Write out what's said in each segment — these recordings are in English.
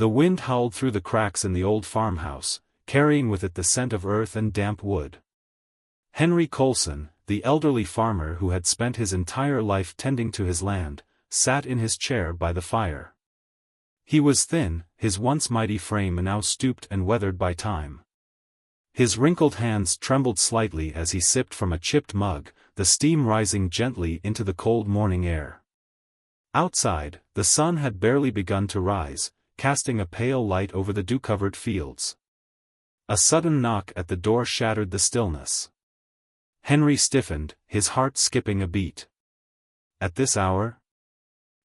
The wind howled through the cracks in the old farmhouse, carrying with it the scent of earth and damp wood. Henry Colson, the elderly farmer who had spent his entire life tending to his land, sat in his chair by the fire. He was thin, his once mighty frame now stooped and weathered by time. His wrinkled hands trembled slightly as he sipped from a chipped mug, the steam rising gently into the cold morning air. Outside, the sun had barely begun to rise, casting a pale light over the dew-covered fields. A sudden knock at the door shattered the stillness. Henry stiffened, his heart skipping a beat. At this hour?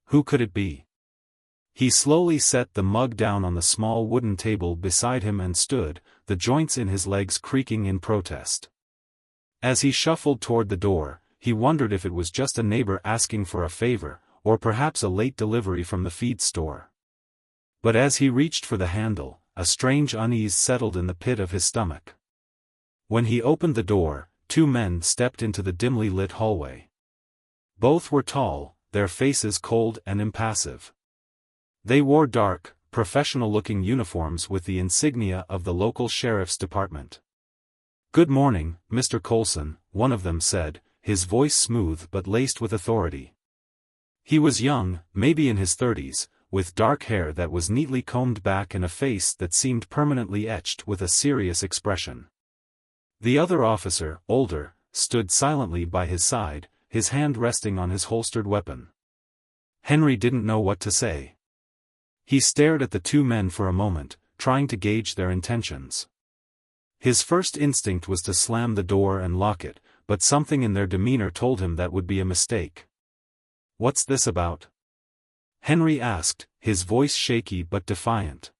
Who could it be? He slowly set the mug down on the small wooden table beside him and stood, the joints in his legs creaking in protest. As he shuffled toward the door, he wondered if it was just a neighbor asking for a favor, or perhaps a late delivery from the feed store. But as he reached for the handle, a strange unease settled in the pit of his stomach. When he opened the door, two men stepped into the dimly lit hallway. Both were tall, their faces cold and impassive. They wore dark, professional-looking uniforms with the insignia of the local sheriff's department. "Good morning, Mr. Colson," one of them said, his voice smooth but laced with authority. He was young, maybe in his 30s, with dark hair that was neatly combed back and a face that seemed permanently etched with a serious expression. The other officer, older, stood silently by his side, his hand resting on his holstered weapon. Henry didn't know what to say. He stared at the two men for a moment, trying to gauge their intentions. His first instinct was to slam the door and lock it, but something in their demeanor told him that would be a mistake. "What's this about?" Henry asked, his voice shaky but defiant.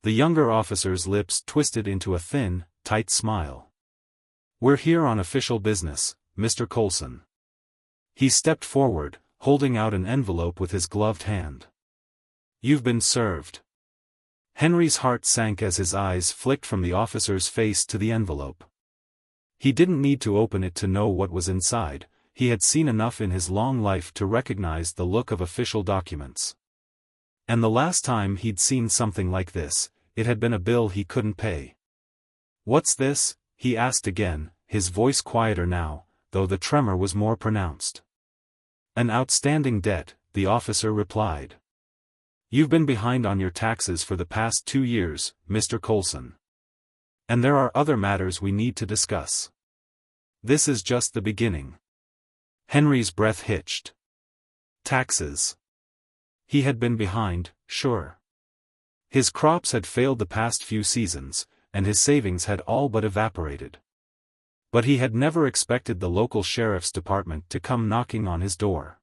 The younger officer's lips twisted into a thin, tight smile. "We're here on official business, Mr. Colson." He stepped forward, holding out an envelope with his gloved hand. "You've been served." Henry's heart sank as his eyes flicked from the officer's face to the envelope. He didn't need to open it to know what was inside, he had seen enough in his long life to recognize the look of official documents. And the last time he'd seen something like this, it had been a bill he couldn't pay. "What's this?" he asked again, his voice quieter now, though the tremor was more pronounced. "An outstanding debt," the officer replied. "You've been behind on your taxes for the past 2 years, Mr. Colson. And there are other matters we need to discuss. This is just the beginning." Henry's breath hitched. Taxes. He had been behind, sure. His crops had failed the past few seasons, and his savings had all but evaporated. But he had never expected the local sheriff's department to come knocking on his door.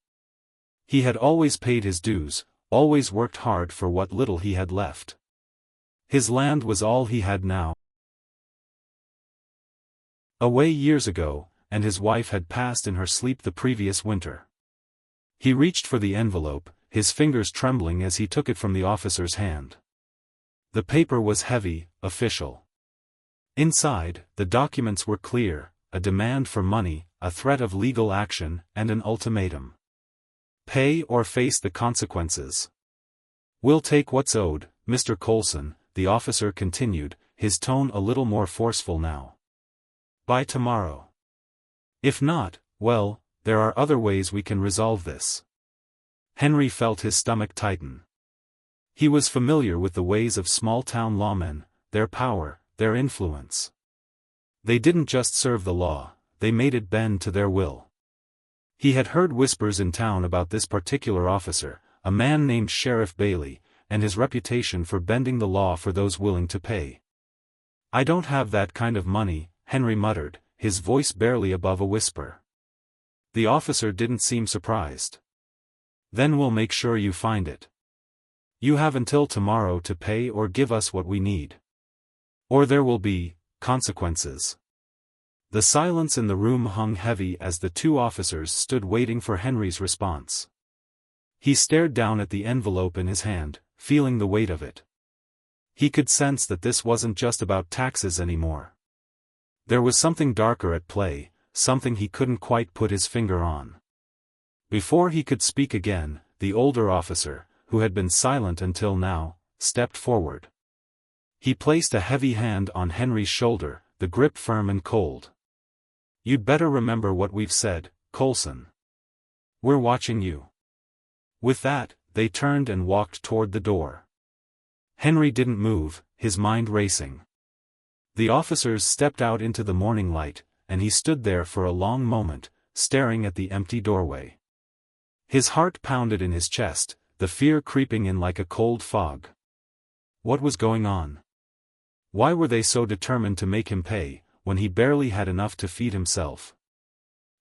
He had always paid his dues, always worked hard for what little he had left. His land was all he had now. Away years ago, and his wife had passed in her sleep the previous winter. He reached for the envelope, his fingers trembling as he took it from the officer's hand. The paper was heavy, official. Inside, the documents were clear, a demand for money, a threat of legal action, and an ultimatum. Pay or face the consequences. "We'll take what's owed, Mr. Colson," the officer continued, his tone a little more forceful now. "By tomorrow. If not, well, there are other ways we can resolve this." Henry felt his stomach tighten. He was familiar with the ways of small-town lawmen, their power, their influence. They didn't just serve the law, they made it bend to their will. He had heard whispers in town about this particular officer, a man named Sheriff Bailey, and his reputation for bending the law for those willing to pay. "I don't have that kind of money," Henry muttered, his voice barely above a whisper. The officer didn't seem surprised. "Then we'll make sure you find it. You have until tomorrow to pay or give us what we need. Or there will be consequences." The silence in the room hung heavy as the two officers stood waiting for Henry's response. He stared down at the envelope in his hand, feeling the weight of it. He could sense that this wasn't just about taxes anymore. There was something darker at play, something he couldn't quite put his finger on. Before he could speak again, the older officer, who had been silent until now, stepped forward. He placed a heavy hand on Henry's shoulder, the grip firm and cold. "You'd better remember what we've said, Coulson. We're watching you." With that, they turned and walked toward the door. Henry didn't move, his mind racing. The officers stepped out into the morning light, and he stood there for a long moment, staring at the empty doorway. His heart pounded in his chest, the fear creeping in like a cold fog. What was going on? Why were they so determined to make him pay, when he barely had enough to feed himself?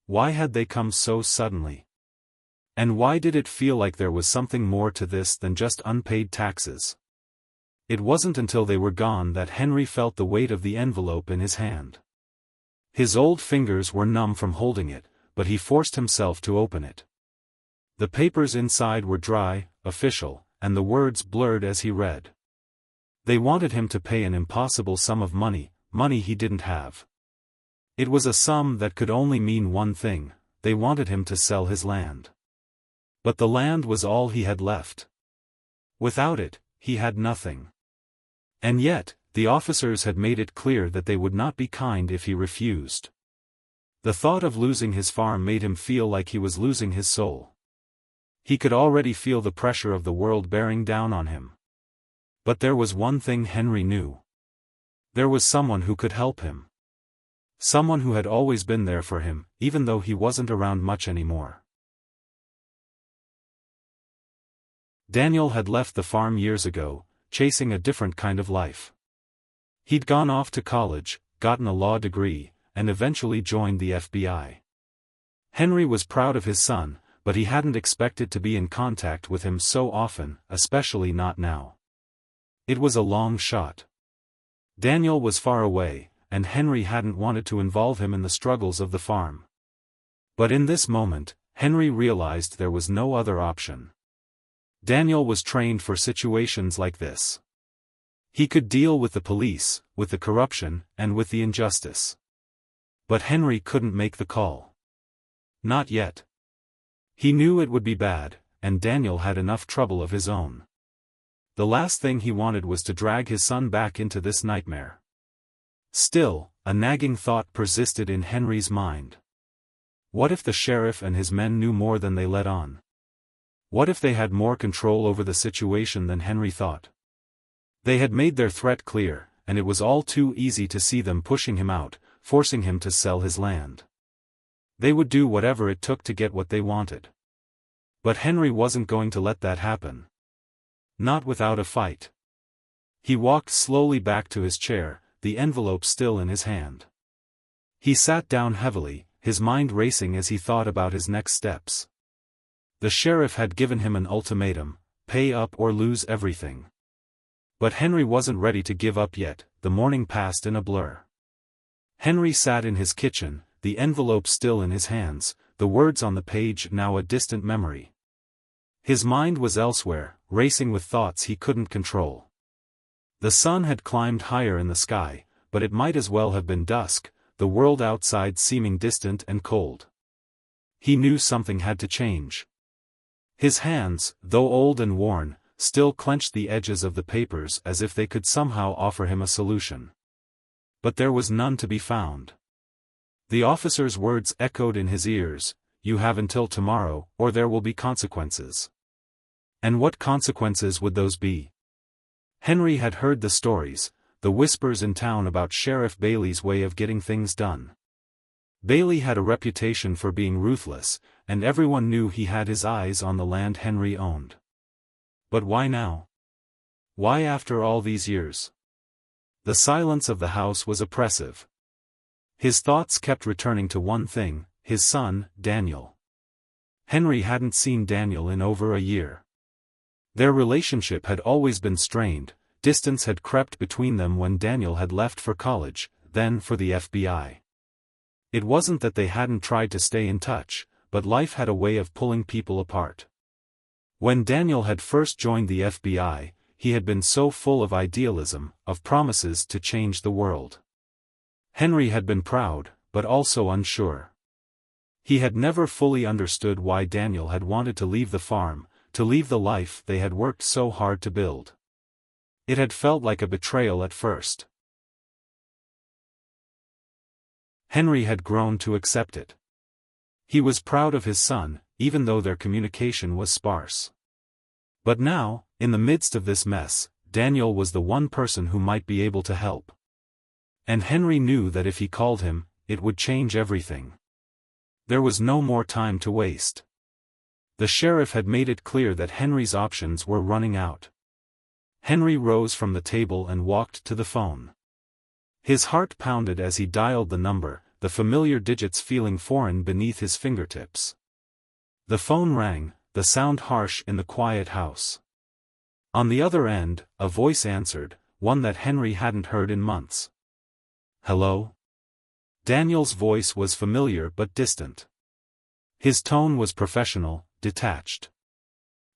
Why had they come so suddenly? And why did it feel like there was something more to this than just unpaid taxes? It wasn't until they were gone that Henry felt the weight of the envelope in his hand. His old fingers were numb from holding it, but he forced himself to open it. The papers inside were dry, official, and the words blurred as he read. They wanted him to pay an impossible sum of money, money he didn't have. It was a sum that could only mean one thing: they wanted him to sell his land. But the land was all he had left. Without it, he had nothing. And yet, the officers had made it clear that they would not be kind if he refused. The thought of losing his farm made him feel like he was losing his soul. He could already feel the pressure of the world bearing down on him. But there was one thing Henry knew. There was someone who could help him. Someone who had always been there for him, even though he wasn't around much anymore. Daniel had left the farm years ago, chasing a different kind of life. He'd gone off to college, gotten a law degree, and eventually joined the FBI. Henry was proud of his son, but he hadn't expected to be in contact with him so often, especially not now. It was a long shot. Daniel was far away, and Henry hadn't wanted to involve him in the struggles of the farm. But in this moment, Henry realized there was no other option. Daniel was trained for situations like this. He could deal with the police, with the corruption, and with the injustice. But Henry couldn't make the call. Not yet. He knew it would be bad, and Daniel had enough trouble of his own. The last thing he wanted was to drag his son back into this nightmare. Still, a nagging thought persisted in Henry's mind. What if the sheriff and his men knew more than they let on? What if they had more control over the situation than Henry thought? They had made their threat clear, and it was all too easy to see them pushing him out, forcing him to sell his land. They would do whatever it took to get what they wanted. But Henry wasn't going to let that happen. Not without a fight. He walked slowly back to his chair, the envelope still in his hand. He sat down heavily, his mind racing as he thought about his next steps. The sheriff had given him an ultimatum: pay up or lose everything. But Henry wasn't ready to give up yet. The morning passed in a blur. Henry sat in his kitchen, the envelope still in his hands, the words on the page now a distant memory. His mind was elsewhere, racing with thoughts he couldn't control. The sun had climbed higher in the sky, but it might as well have been dusk, the world outside seeming distant and cold. He knew something had to change. His hands, though old and worn, still clenched the edges of the papers as if they could somehow offer him a solution. But there was none to be found. The officer's words echoed in his ears: "You have until tomorrow, or there will be consequences." And what consequences would those be? Henry had heard the stories, the whispers in town about Sheriff Bailey's way of getting things done. Bailey had a reputation for being ruthless, and everyone knew he had his eyes on the land Henry owned. But why now? Why after all these years? The silence of the house was oppressive. His thoughts kept returning to one thing: his son, Daniel. Henry hadn't seen Daniel in over a year. Their relationship had always been strained, distance had crept between them when Daniel had left for college, then for the FBI. It wasn't that they hadn't tried to stay in touch, but life had a way of pulling people apart. When Daniel had first joined the FBI, he had been so full of idealism, of promises to change the world. Henry had been proud, but also unsure. He had never fully understood why Daniel had wanted to leave the farm, to leave the life they had worked so hard to build. It had felt like a betrayal at first. Henry had grown to accept it. He was proud of his son, even though their communication was sparse. But now, in the midst of this mess, Daniel was the one person who might be able to help. And Henry knew that if he called him, it would change everything. There was no more time to waste. The sheriff had made it clear that Henry's options were running out. Henry rose from the table and walked to the phone. His heart pounded as he dialed the number, the familiar digits feeling foreign beneath his fingertips. The phone rang, the sound harsh in the quiet house. On the other end, a voice answered, one that Henry hadn't heard in months. "Hello?" Daniel's voice was familiar but distant. His tone was professional, detached.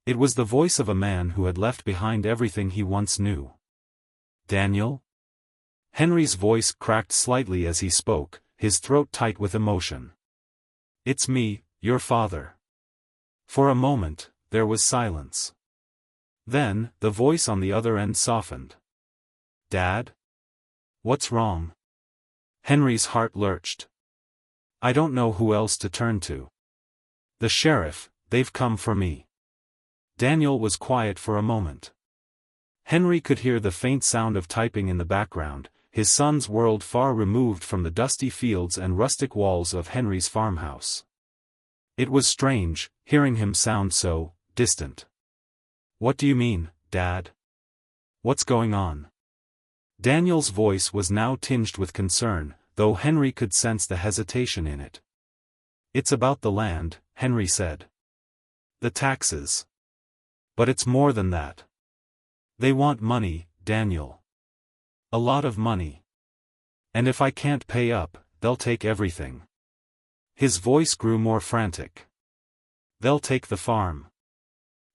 It was the voice of a man who had left behind everything he once knew. "Daniel?" Henry's voice cracked slightly as he spoke, his throat tight with emotion. "It's me, your father." For a moment, there was silence. Then, the voice on the other end softened. "Dad? What's wrong?" Henry's heart lurched. "I don't know who else to turn to. The sheriff, they've come for me." Daniel was quiet for a moment. Henry could hear the faint sound of typing in the background, his son's world far removed from the dusty fields and rustic walls of Henry's farmhouse. It was strange, hearing him sound so distant. "What do you mean, Dad? What's going on?" Daniel's voice was now tinged with concern, though Henry could sense the hesitation in it. "It's about the land," Henry said. "The taxes. But it's more than that. They want money, Daniel. A lot of money. And if I can't pay up, they'll take everything." His voice grew more frantic. "They'll take the farm.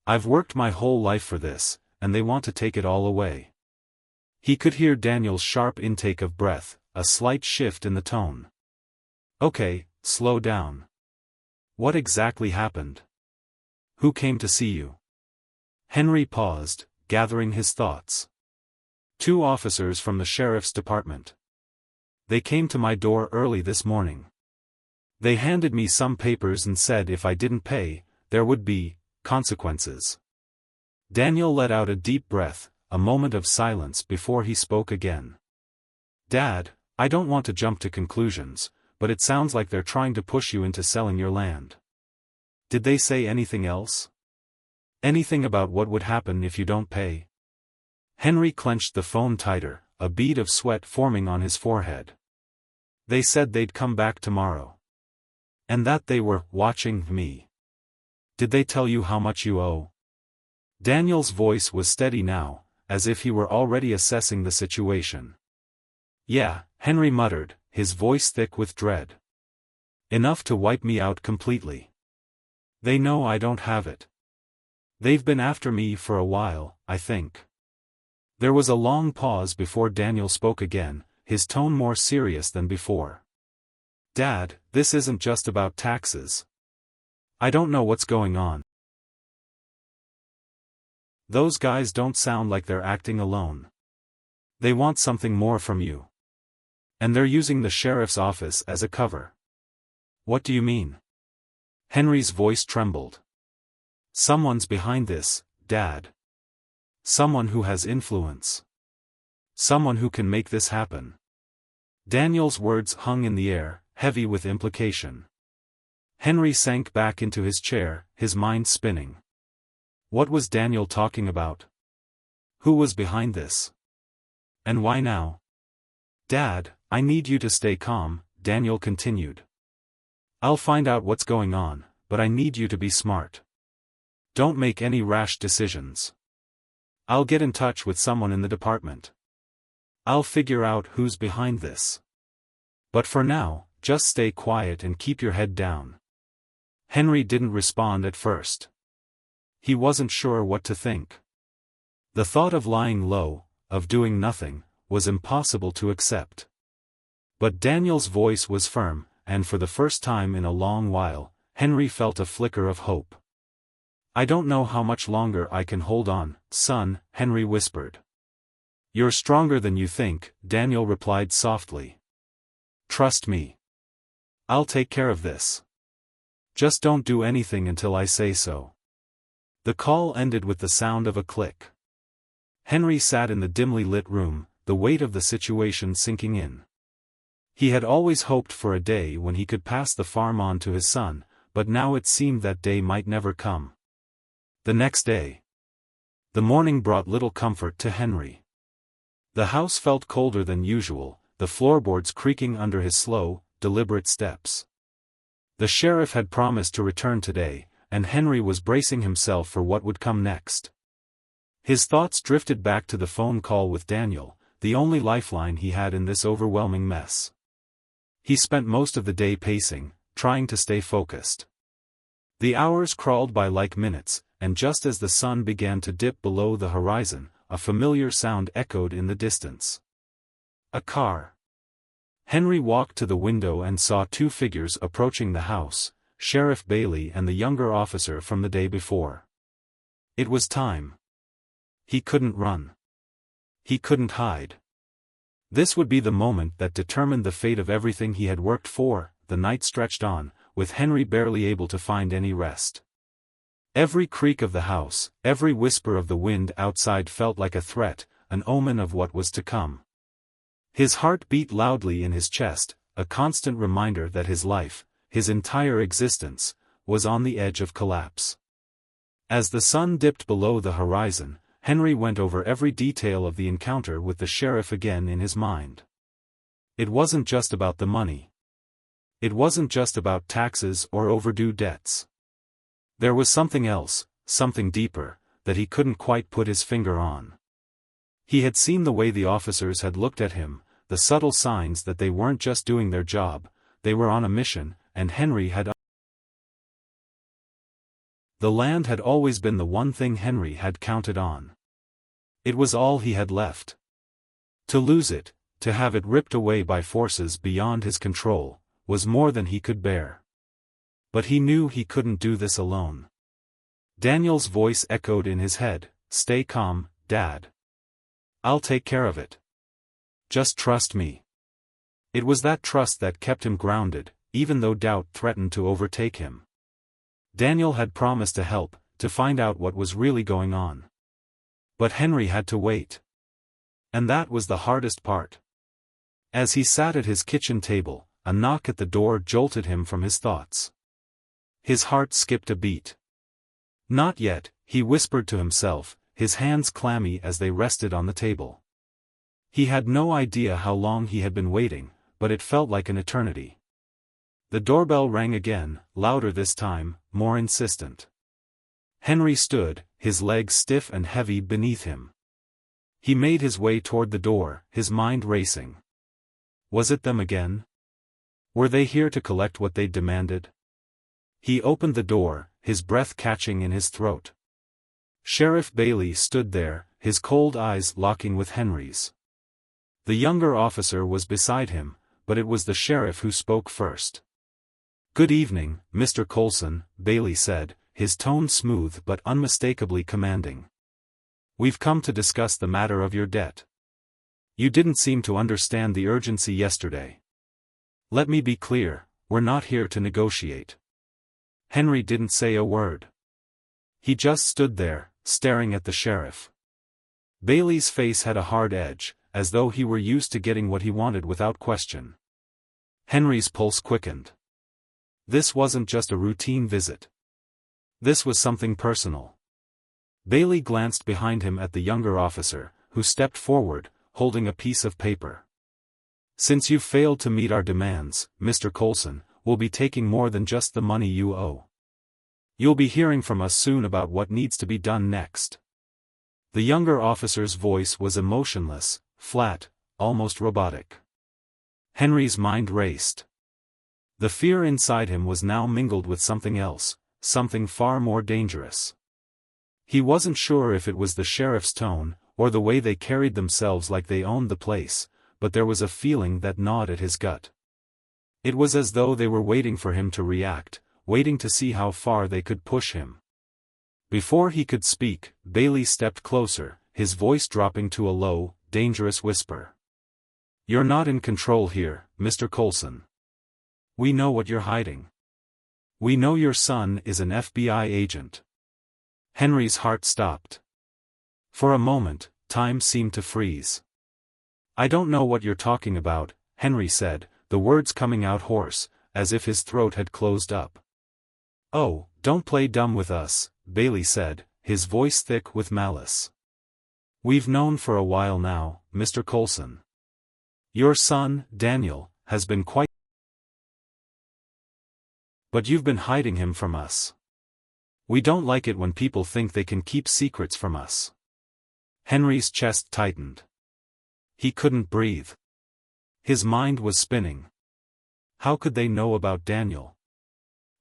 I've worked my whole life for this, and they want to take it all away." He could hear Daniel's sharp intake of breath, a slight shift in the tone. "Okay, slow down. What exactly happened? Who came to see you?" Henry paused, gathering his thoughts. "Two officers from the sheriff's department. They came to my door early this morning. They handed me some papers and said if I didn't pay, there would be consequences." Daniel let out a deep breath, a moment of silence before he spoke again. "Dad, I don't want to jump to conclusions, but it sounds like they're trying to push you into selling your land. Did they say anything else? Anything about what would happen if you don't pay?" Henry clenched the phone tighter, a bead of sweat forming on his forehead. "They said they'd come back tomorrow. And that they were watching me." "Did they tell you how much you owe?" Daniel's voice was steady now, as if he were already assessing the situation. "Yeah," Henry muttered, his voice thick with dread. "Enough to wipe me out completely. They know I don't have it. They've been after me for a while, I think." There was a long pause before Daniel spoke again, his tone more serious than before. "Dad, this isn't just about taxes. I don't know what's going on. Those guys don't sound like they're acting alone. They want something more from you. And they're using the sheriff's office as a cover." "What do you mean?" Henry's voice trembled. "Someone's behind this, Dad. Someone who has influence. Someone who can make this happen." Daniel's words hung in the air, heavy with implication. Henry sank back into his chair, his mind spinning. What was Daniel talking about? Who was behind this? And why now? "Dad, I need you to stay calm," Daniel continued. "I'll find out what's going on, but I need you to be smart. Don't make any rash decisions. I'll get in touch with someone in the department. I'll figure out who's behind this. But for now, just stay quiet and keep your head down." Henry didn't respond at first. He wasn't sure what to think. The thought of lying low, of doing nothing, was impossible to accept. But Daniel's voice was firm, and for the first time in a long while, Henry felt a flicker of hope. "I don't know how much longer I can hold on, son," Henry whispered. "You're stronger than you think," Daniel replied softly. "Trust me. I'll take care of this. Just don't do anything until I say so." The call ended with the sound of a click. Henry sat in the dimly lit room, the weight of the situation sinking in. He had always hoped for a day when he could pass the farm on to his son, but now it seemed that day might never come. The next day. The morning brought little comfort to Henry. The house felt colder than usual, the floorboards creaking under his slow, deliberate steps. The sheriff had promised to return today, and Henry was bracing himself for what would come next. His thoughts drifted back to the phone call with Daniel, the only lifeline he had in this overwhelming mess. He spent most of the day pacing, trying to stay focused. The hours crawled by like minutes, and just as the sun began to dip below the horizon, a familiar sound echoed in the distance. A car. Henry walked to the window and saw two figures approaching the house, Sheriff Bailey and the younger officer from the day before. It was time. He couldn't run. He couldn't hide. This would be the moment that determined the fate of everything he had worked for. The night stretched on, with Henry barely able to find any rest. Every creak of the house, every whisper of the wind outside felt like a threat, an omen of what was to come. His heart beat loudly in his chest, a constant reminder that his life, his entire existence, was on the edge of collapse. As the sun dipped below the horizon, Henry went over every detail of the encounter with the sheriff again in his mind. It wasn't just about the money. It wasn't just about taxes or overdue debts. There was something else, something deeper, that he couldn't quite put his finger on. He had seen the way the officers had looked at him, the subtle signs that they weren't just doing their job, they were on a mission, and Henry had. The land had always been the one thing Henry had counted on. It was all he had left. To lose it, to have it ripped away by forces beyond his control, was more than he could bear. But he knew he couldn't do this alone. Daniel's voice echoed in his head, "Stay calm, Dad. I'll take care of it. Just trust me." It was that trust that kept him grounded, even though doubt threatened to overtake him. Daniel had promised to help, to find out what was really going on. But Henry had to wait. And that was the hardest part. As he sat at his kitchen table, a knock at the door jolted him from his thoughts. His heart skipped a beat. "Not yet," he whispered to himself, his hands clammy as they rested on the table. He had no idea how long he had been waiting, but it felt like an eternity. The doorbell rang again, louder this time, more insistent. Henry stood, his legs stiff and heavy beneath him. He made his way toward the door, his mind racing. Was it them again? Were they here to collect what they'd demanded? He opened the door, his breath catching in his throat. Sheriff Bailey stood there, his cold eyes locking with Henry's. The younger officer was beside him, but it was the sheriff who spoke first. "Good evening, Mr. Coulson," Bailey said, his tone smooth but unmistakably commanding. "We've come to discuss the matter of your debt. You didn't seem to understand the urgency yesterday. Let me be clear, we're not here to negotiate." Henry didn't say a word. He just stood there, staring at the sheriff. Bailey's face had a hard edge, as though he were used to getting what he wanted without question. Henry's pulse quickened. This wasn't just a routine visit. This was something personal. Bailey glanced behind him at the younger officer, who stepped forward, holding a piece of paper. "Since you've failed to meet our demands, Mr. Coulson, we'll be taking more than just the money you owe. You'll be hearing from us soon about what needs to be done next." The younger officer's voice was emotionless, flat, almost robotic. Henry's mind raced. The fear inside him was now mingled with something else, something far more dangerous. He wasn't sure if it was the sheriff's tone, or the way they carried themselves like they owned the place, but there was a feeling that gnawed at his gut. It was as though they were waiting for him to react, waiting to see how far they could push him. Before he could speak, Bailey stepped closer, his voice dropping to a low, dangerous whisper. "You're not in control here, Mr. Coulson. We know what you're hiding. We know your son is an FBI agent." Henry's heart stopped. For a moment, time seemed to freeze. "I don't know what you're talking about," Henry said, the words coming out hoarse, as if his throat had closed up. "Oh, don't play dumb with us," Bailey said, his voice thick with malice. "We've known for a while now, Mr. Coulson. Your son, Daniel, has been quite... But you've been hiding him from us. We don't like it when people think they can keep secrets from us." Henry's chest tightened. He couldn't breathe. His mind was spinning. How could they know about Daniel?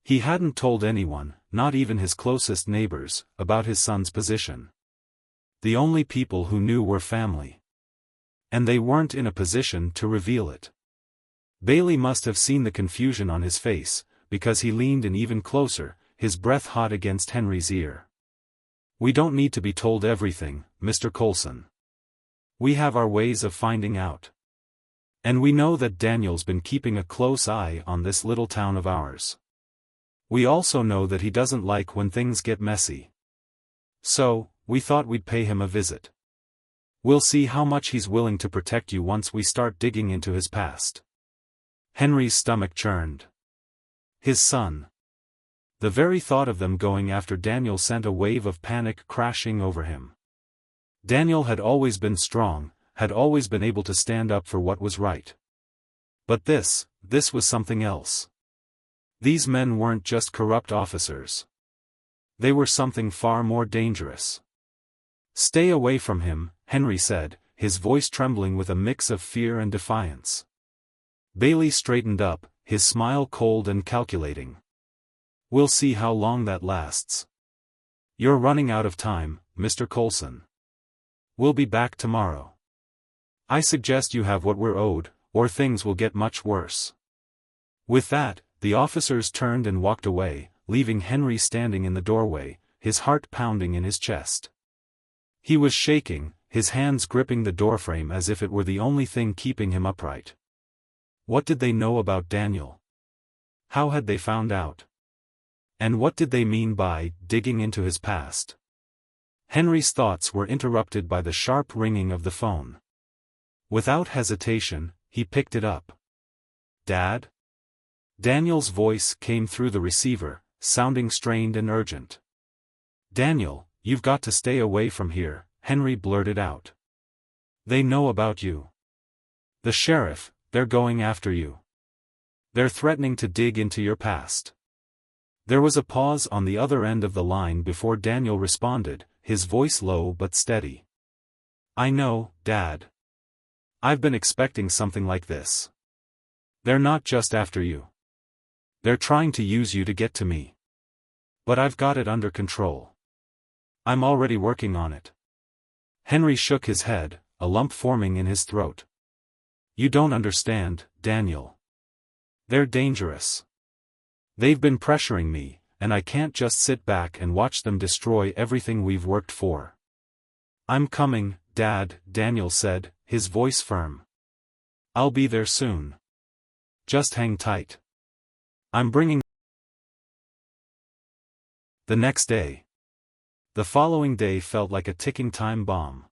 He hadn't told anyone, not even his closest neighbors, about his son's position. The only people who knew were family. And they weren't in a position to reveal it. Bailey must have seen the confusion on his face, because he leaned in even closer, his breath hot against Henry's ear. "We don't need to be told everything, Mr. Coulson. We have our ways of finding out. And we know that Daniel's been keeping a close eye on this little town of ours. We also know that he doesn't like when things get messy. So, we thought we'd pay him a visit. We'll see how much he's willing to protect you once we start digging into his past." Henry's stomach churned. His son. The very thought of them going after Daniel sent a wave of panic crashing over him. Daniel had always been strong, had always been able to stand up for what was right. But this was something else. These men weren't just corrupt officers. They were something far more dangerous. "Stay away from him," Henry said, his voice trembling with a mix of fear and defiance. Bailey straightened up, his smile cold and calculating. "We'll see how long that lasts. You're running out of time, Mr. Coulson. We'll be back tomorrow. I suggest you have what we're owed, or things will get much worse." With that, the officers turned and walked away, leaving Henry standing in the doorway, his heart pounding in his chest. He was shaking, his hands gripping the doorframe as if it were the only thing keeping him upright. What did they know about Daniel? How had they found out? And what did they mean by digging into his past? Henry's thoughts were interrupted by the sharp ringing of the phone. Without hesitation, he picked it up. "Dad?" Daniel's voice came through the receiver, sounding strained and urgent. "Daniel, you've got to stay away from here," Henry blurted out. "They know about you. The sheriff, they're going after you. They're threatening to dig into your past." There was a pause on the other end of the line before Daniel responded, his voice low but steady. "I know, Dad. I've been expecting something like this. They're not just after you. They're trying to use you to get to me. But I've got it under control. I'm already working on it." Henry shook his head, a lump forming in his throat. "You don't understand, Daniel. They're dangerous. They've been pressuring me, and I can't just sit back and watch them destroy everything we've worked for." "I'm coming, Dad," Daniel said, his voice firm. "I'll be there soon. Just hang tight. I'm bringing..." The next day. The following day felt like a ticking time bomb.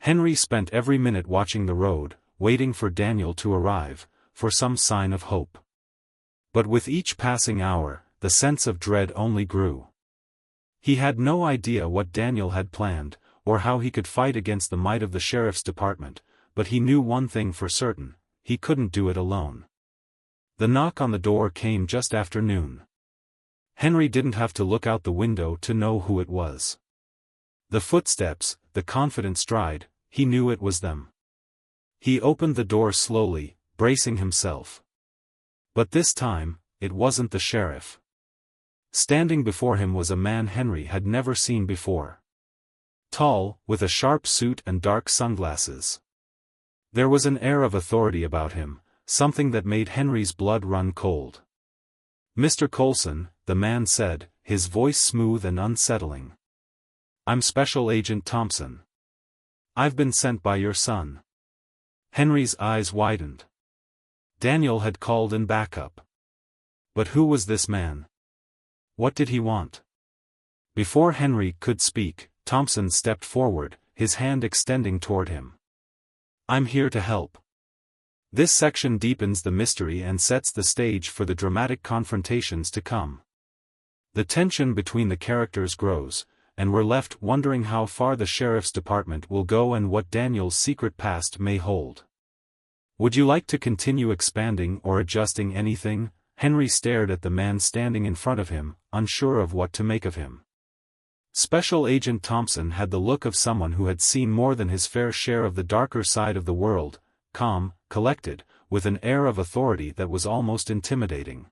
Henry spent every minute watching the road, waiting for Daniel to arrive, for some sign of hope. But with each passing hour, the sense of dread only grew. He had no idea what Daniel had planned, or how he could fight against the might of the sheriff's department, but he knew one thing for certain: he couldn't do it alone. The knock on the door came just after noon. Henry didn't have to look out the window to know who it was. The footsteps, the confident stride, he knew it was them. He opened the door slowly, bracing himself. But this time, it wasn't the sheriff. Standing before him was a man Henry had never seen before. Tall, with a sharp suit and dark sunglasses. There was an air of authority about him, something that made Henry's blood run cold. "Mr. Coulson," the man said, his voice smooth and unsettling. "I'm Special Agent Thompson. I've been sent by your son. Henry's eyes widened. Daniel had called in backup. But who was this man? What did he want? Before Henry could speak, Thompson stepped forward, his hand extending toward him. I'm here to help. This section deepens the mystery and sets the stage for the dramatic confrontations to come. The tension between the characters grows, and we're left wondering how far the sheriff's department will go and what Daniel's secret past may hold. Would you like to continue expanding or adjusting anything? Henry stared at the man standing in front of him, unsure of what to make of him. Special Agent Thompson had the look of someone who had seen more than his fair share of the darker side of the world, calm, collected, with an air of authority that was almost intimidating.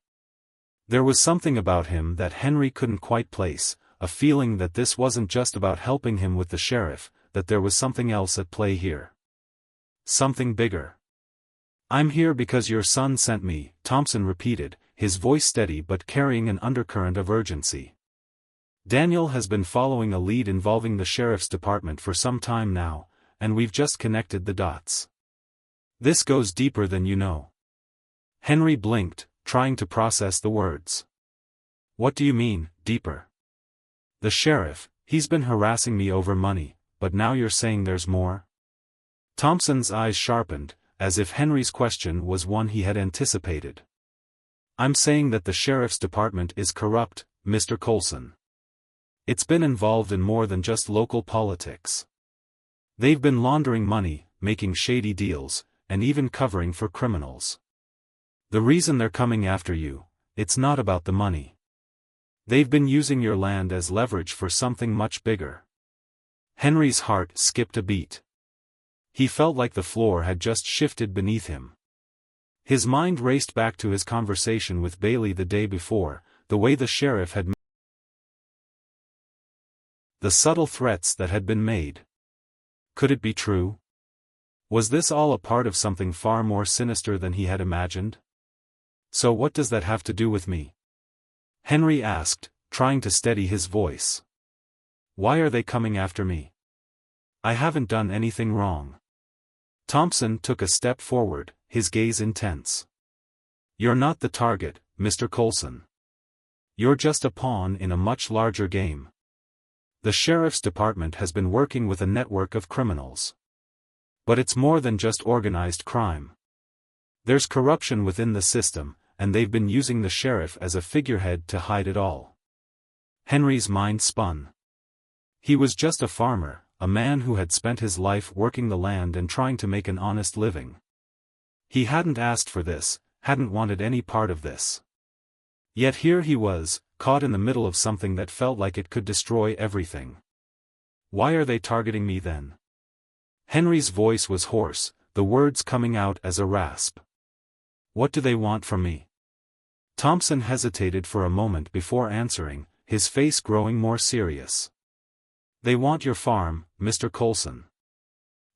There was something about him that Henry couldn't quite place, a feeling that this wasn't just about helping him with the sheriff, that there was something else at play here. Something bigger. I'm here because your son sent me, Thompson repeated, his voice steady but carrying an undercurrent of urgency. Daniel has been following a lead involving the sheriff's department for some time now, and we've just connected the dots. This goes deeper than you know. Henry blinked, trying to process the words. What do you mean, deeper? The sheriff, he's been harassing me over money, but now you're saying there's more? Thompson's eyes sharpened, as if Henry's question was one he had anticipated. I'm saying that the sheriff's department is corrupt, Mr. Coulson. It's been involved in more than just local politics. They've been laundering money, making shady deals, and even covering for criminals. The reason they're coming after you, it's not about the money. They've been using your land as leverage for something much bigger. Henry's heart skipped a beat. He felt like the floor had just shifted beneath him. His mind raced back to his conversation with Bailey the day before, the way the sheriff had the subtle threats that had been made. Could it be true? Was this all a part of something far more sinister than he had imagined? So what does that have to do with me? Henry asked, trying to steady his voice. Why are they coming after me? I haven't done anything wrong. Thompson took a step forward, his gaze intense. You're not the target, Mr. Coulson. You're just a pawn in a much larger game. The sheriff's department has been working with a network of criminals. But it's more than just organized crime. There's corruption within the system, and they've been using the sheriff as a figurehead to hide it all. Henry's mind spun. He was just a farmer, a man who had spent his life working the land and trying to make an honest living. He hadn't asked for this, hadn't wanted any part of this. Yet here he was, caught in the middle of something that felt like it could destroy everything. Why are they targeting me then? Henry's voice was hoarse, the words coming out as a rasp. What do they want from me? Thompson hesitated for a moment before answering, his face growing more serious. They want your farm, Mr. Coulson.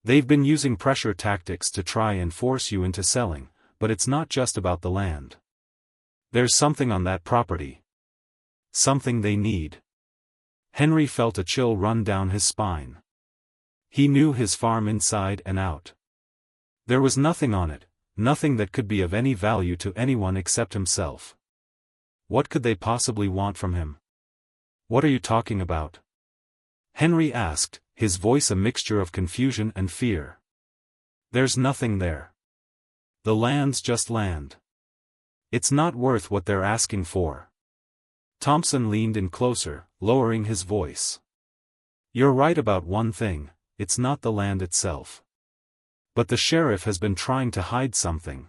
They've been using pressure tactics to try and force you into selling, but it's not just about the land. There's something on that property. Something they need. Henry felt a chill run down his spine. He knew his farm inside and out. There was nothing on it, nothing that could be of any value to anyone except himself. What could they possibly want from him? What are you talking about? Henry asked, his voice a mixture of confusion and fear. There's nothing there. The land's just land. It's not worth what they're asking for. Thompson leaned in closer, lowering his voice. You're right about one thing, it's not the land itself. But the sheriff has been trying to hide something.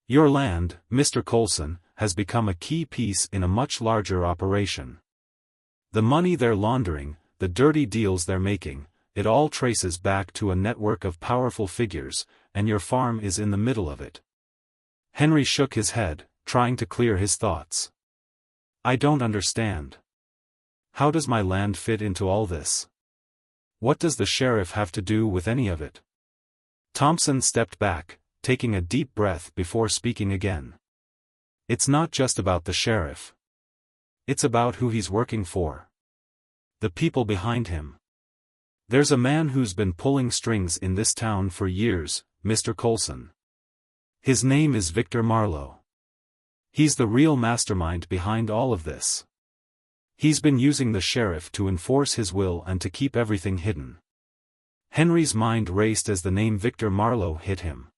Your land, Mr. Coulson, has become a key piece in a much larger operation. The money they're laundering, the dirty deals they're making, it all traces back to a network of powerful figures, and your farm is in the middle of it. Henry shook his head, trying to clear his thoughts. I don't understand. How does my land fit into all this? What does the sheriff have to do with any of it? Thompson stepped back, taking a deep breath before speaking again. It's not just about the sheriff. It's about who he's working for. The people behind him. There's a man who's been pulling strings in this town for years, Mr. Coulson. His name is Victor Marlowe. He's the real mastermind behind all of this. He's been using the sheriff to enforce his will and to keep everything hidden. Henry's mind raced as the name Victor Marlowe hit him.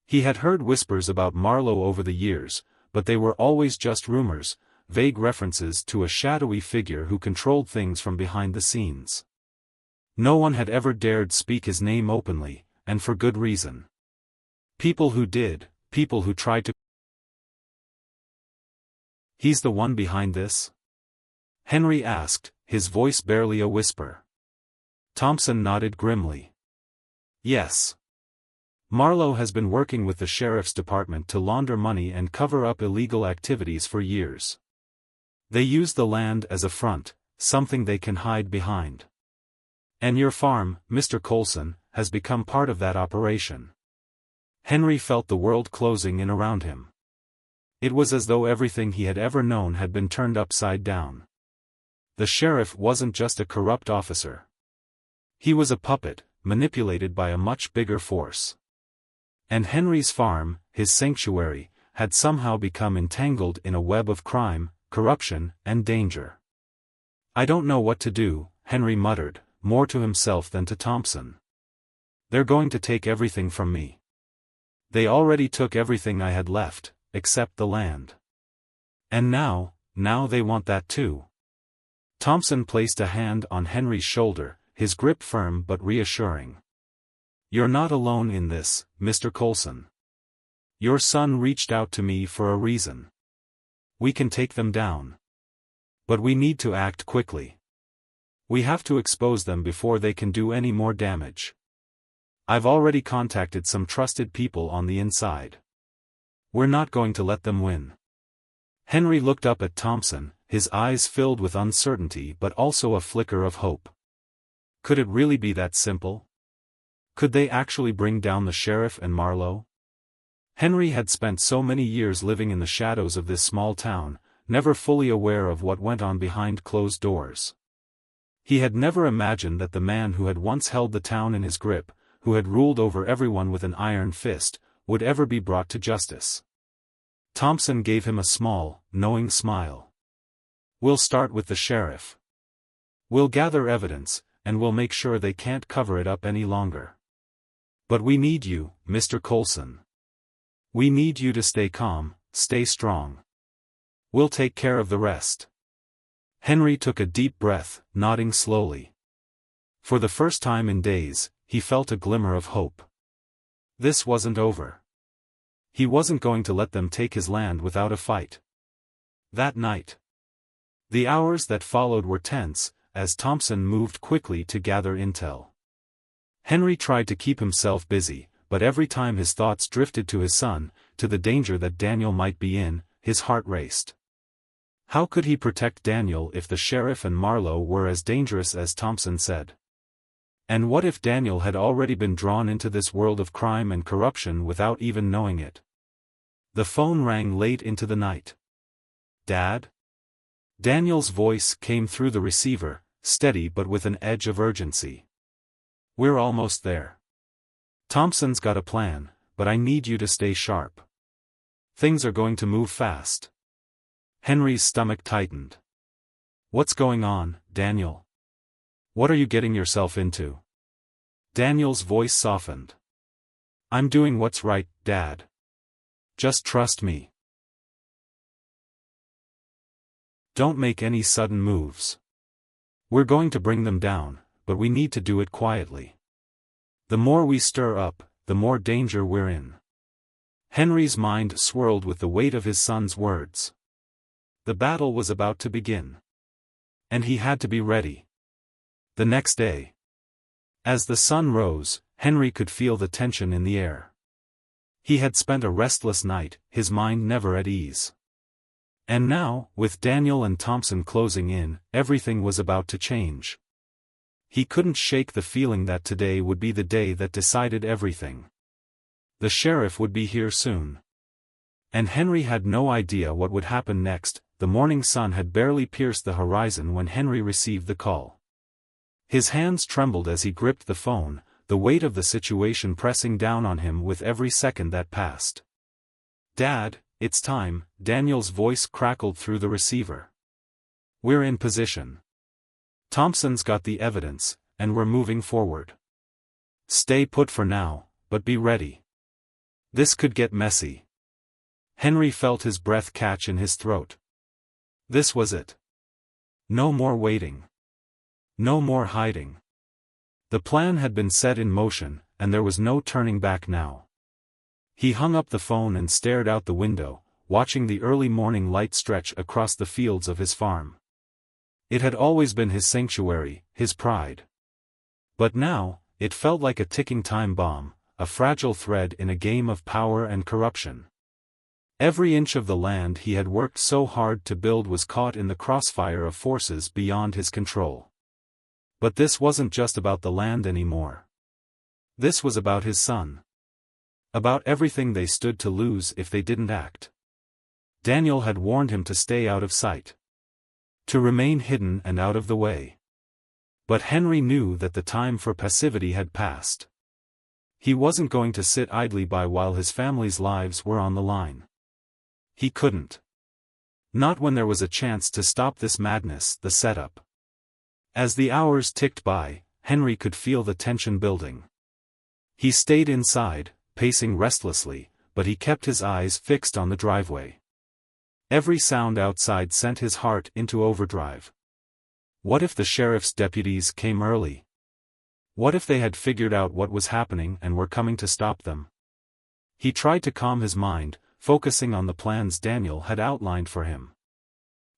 He had heard whispers about Marlowe over the years, but they were always just rumors, vague references to a shadowy figure who controlled things from behind the scenes. No one had ever dared speak his name openly, and for good reason. People who did, people who tried to. He's the one behind this? Henry asked, his voice barely a whisper. Thompson nodded grimly. Yes. Marlowe has been working with the sheriff's department to launder money and cover up illegal activities for years. They use the land as a front, something they can hide behind. And your farm, Mr. Coulson, has become part of that operation. Henry felt the world closing in around him. It was as though everything he had ever known had been turned upside down. The sheriff wasn't just a corrupt officer. He was a puppet, manipulated by a much bigger force. And Henry's farm, his sanctuary, had somehow become entangled in a web of crime, corruption, and danger. I don't know what to do, Henry muttered, more to himself than to Thompson. They're going to take everything from me. They already took everything I had left, except the land. And now they want that too. Thompson placed a hand on Henry's shoulder, his grip firm but reassuring. You're not alone in this, Mr. Coulson. Your son reached out to me for a reason. We can take them down. But we need to act quickly. We have to expose them before they can do any more damage. I've already contacted some trusted people on the inside. We're not going to let them win. Henry looked up at Thompson, his eyes filled with uncertainty but also a flicker of hope. Could it really be that simple? Could they actually bring down the sheriff and Marlowe? Henry had spent so many years living in the shadows of this small town, never fully aware of what went on behind closed doors. He had never imagined that the man who had once held the town in his grip, who had ruled over everyone with an iron fist, would ever be brought to justice. Thompson gave him a small, knowing smile. We'll start with the sheriff. We'll gather evidence, and we'll make sure they can't cover it up any longer. But we need you, Mr. Coulson. We need you to stay calm, stay strong. We'll take care of the rest. Henry took a deep breath, nodding slowly. For the first time in days, he felt a glimmer of hope. This wasn't over. He wasn't going to let them take his land without a fight. That night. The hours that followed were tense, as Thompson moved quickly to gather intel. Henry tried to keep himself busy, but every time his thoughts drifted to his son, to the danger that Daniel might be in, his heart raced. How could he protect Daniel if the sheriff and Marlowe were as dangerous as Thompson said? And what if Daniel had already been drawn into this world of crime and corruption without even knowing it? The phone rang late into the night. Dad? Daniel's voice came through the receiver, steady but with an edge of urgency. We're almost there. Thompson's got a plan, but I need you to stay sharp. Things are going to move fast. Henry's stomach tightened. What's going on, Daniel? What are you getting yourself into? Daniel's voice softened. I'm doing what's right, Dad. Just trust me. Don't make any sudden moves. We're going to bring them down, but we need to do it quietly. The more we stir up, the more danger we're in. Henry's mind swirled with the weight of his son's words. The battle was about to begin. And he had to be ready. The next day. As the sun rose, Henry could feel the tension in the air. He had spent a restless night, his mind never at ease. And now, with Daniel and Thompson closing in, everything was about to change. He couldn't shake the feeling that today would be the day that decided everything. The sheriff would be here soon. And Henry had no idea what would happen next. The morning sun had barely pierced the horizon when Henry received the call. His hands trembled as he gripped the phone, the weight of the situation pressing down on him with every second that passed. "Dad, it's time," Daniel's voice crackled through the receiver. "We're in position. Thompson's got the evidence, and we're moving forward. Stay put for now, but be ready. This could get messy." Henry felt his breath catch in his throat. This was it. No more waiting. No more hiding. The plan had been set in motion, and there was no turning back now. He hung up the phone and stared out the window, watching the early morning light stretch across the fields of his farm. It had always been his sanctuary, his pride. But now, it felt like a ticking time bomb, a fragile thread in a game of power and corruption. Every inch of the land he had worked so hard to build was caught in the crossfire of forces beyond his control. But this wasn't just about the land anymore. This was about his son. About everything they stood to lose if they didn't act. Daniel had warned him to stay out of sight. To remain hidden and out of the way. But Henry knew that the time for passivity had passed. He wasn't going to sit idly by while his family's lives were on the line. He couldn't. Not when there was a chance to stop this madness, the setup. As the hours ticked by, Henry could feel the tension building. He stayed inside, pacing restlessly, but he kept his eyes fixed on the driveway. Every sound outside sent his heart into overdrive. What if the sheriff's deputies came early? What if they had figured out what was happening and were coming to stop them? He tried to calm his mind, focusing on the plans Daniel had outlined for him.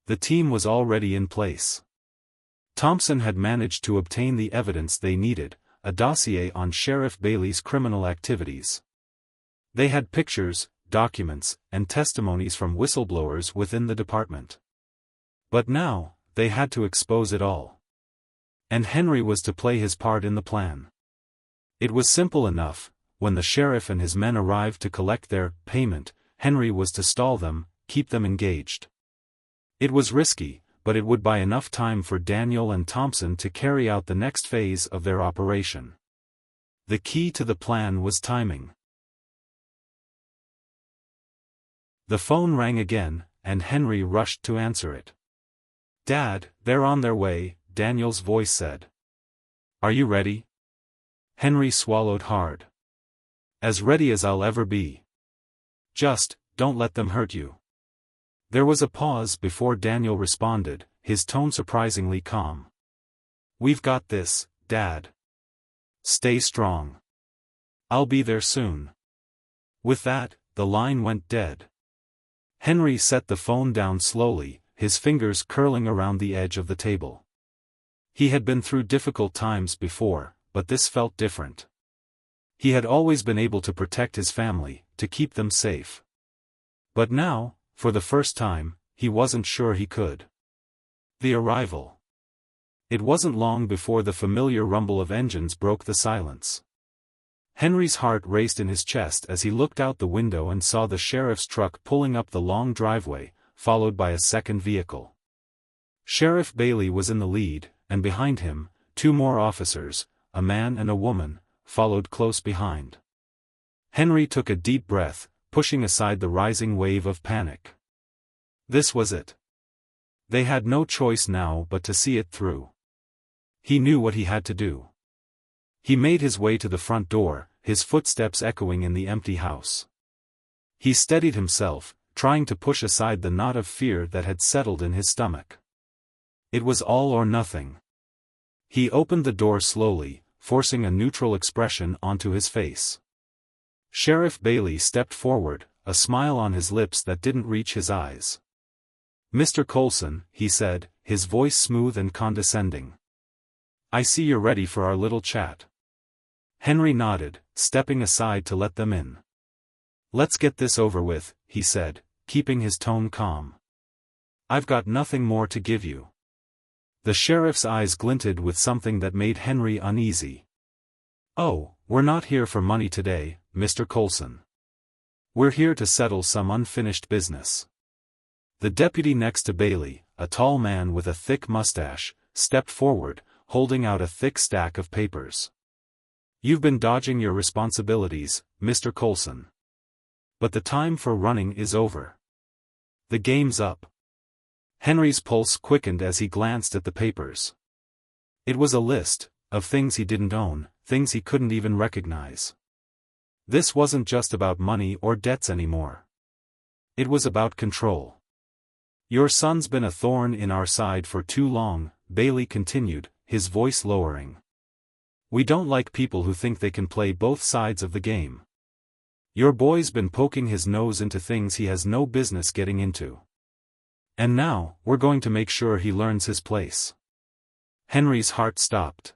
The team was already in place. Thompson had managed to obtain the evidence they needed, a dossier on Sheriff Bailey's criminal activities. They had pictures, documents, and testimonies from whistleblowers within the department. But now, they had to expose it all. And Henry was to play his part in the plan. It was simple enough. When the sheriff and his men arrived to collect their payment, Henry was to stall them, keep them engaged. It was risky, but it would buy enough time for Daniel and Thompson to carry out the next phase of their operation. The key to the plan was timing. The phone rang again, and Henry rushed to answer it. "Dad, they're on their way," Daniel's voice said. "Are you ready?" Henry swallowed hard. "As ready as I'll ever be. Just, don't let them hurt you." There was a pause before Daniel responded, his tone surprisingly calm. "We've got this, Dad. Stay strong. I'll be there soon." With that, the line went dead. Henry set the phone down slowly, his fingers curling around the edge of the table. He had been through difficult times before, but this felt different. He had always been able to protect his family, to keep them safe. But now, for the first time, he wasn't sure he could. The arrival. It wasn't long before the familiar rumble of engines broke the silence. Henry's heart raced in his chest as he looked out the window and saw the sheriff's truck pulling up the long driveway, followed by a second vehicle. Sheriff Bailey was in the lead, and behind him, two more officers, a man and a woman, followed close behind. Henry took a deep breath, pushing aside the rising wave of panic. This was it. They had no choice now but to see it through. He knew what he had to do. He made his way to the front door, his footsteps echoing in the empty house. He steadied himself, trying to push aside the knot of fear that had settled in his stomach. It was all or nothing. He opened the door slowly, forcing a neutral expression onto his face. Sheriff Bailey stepped forward, a smile on his lips that didn't reach his eyes. "Mr. Coulson," he said, his voice smooth and condescending. "I see you're ready for our little chat." Henry nodded, stepping aside to let them in. "Let's get this over with," he said, keeping his tone calm. "I've got nothing more to give you." The sheriff's eyes glinted with something that made Henry uneasy. "Oh, we're not here for money today, Mr. Coulson. We're here to settle some unfinished business." The deputy next to Bailey, a tall man with a thick mustache, stepped forward, holding out a thick stack of papers. "You've been dodging your responsibilities, Mr. Coulson. But the time for running is over. The game's up." Henry's pulse quickened as he glanced at the papers. It was a list of things he didn't own, things he couldn't even recognize. This wasn't just about money or debts anymore. It was about control. "Your son's been a thorn in our side for too long," Bailey continued, his voice lowering. "We don't like people who think they can play both sides of the game. Your boy's been poking his nose into things he has no business getting into. And now, we're going to make sure he learns his place." Henry's heart stopped.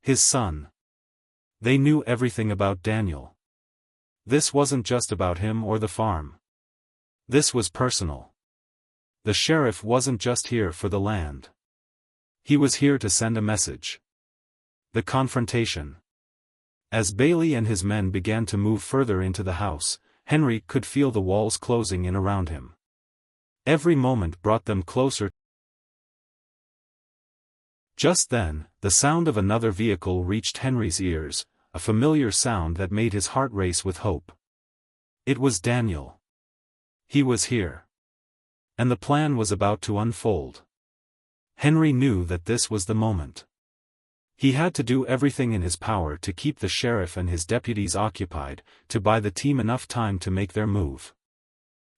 His son. They knew everything about Daniel. This wasn't just about him or the farm. This was personal. The sheriff wasn't just here for the land. He was here to send a message. The confrontation. As Bailey and his men began to move further into the house, Henry could feel the walls closing in around him. Every moment brought them closer. Just then, the sound of another vehicle reached Henry's ears, a familiar sound that made his heart race with hope. It was Daniel. He was here. And the plan was about to unfold. Henry knew that this was the moment. He had to do everything in his power to keep the sheriff and his deputies occupied, to buy the team enough time to make their move.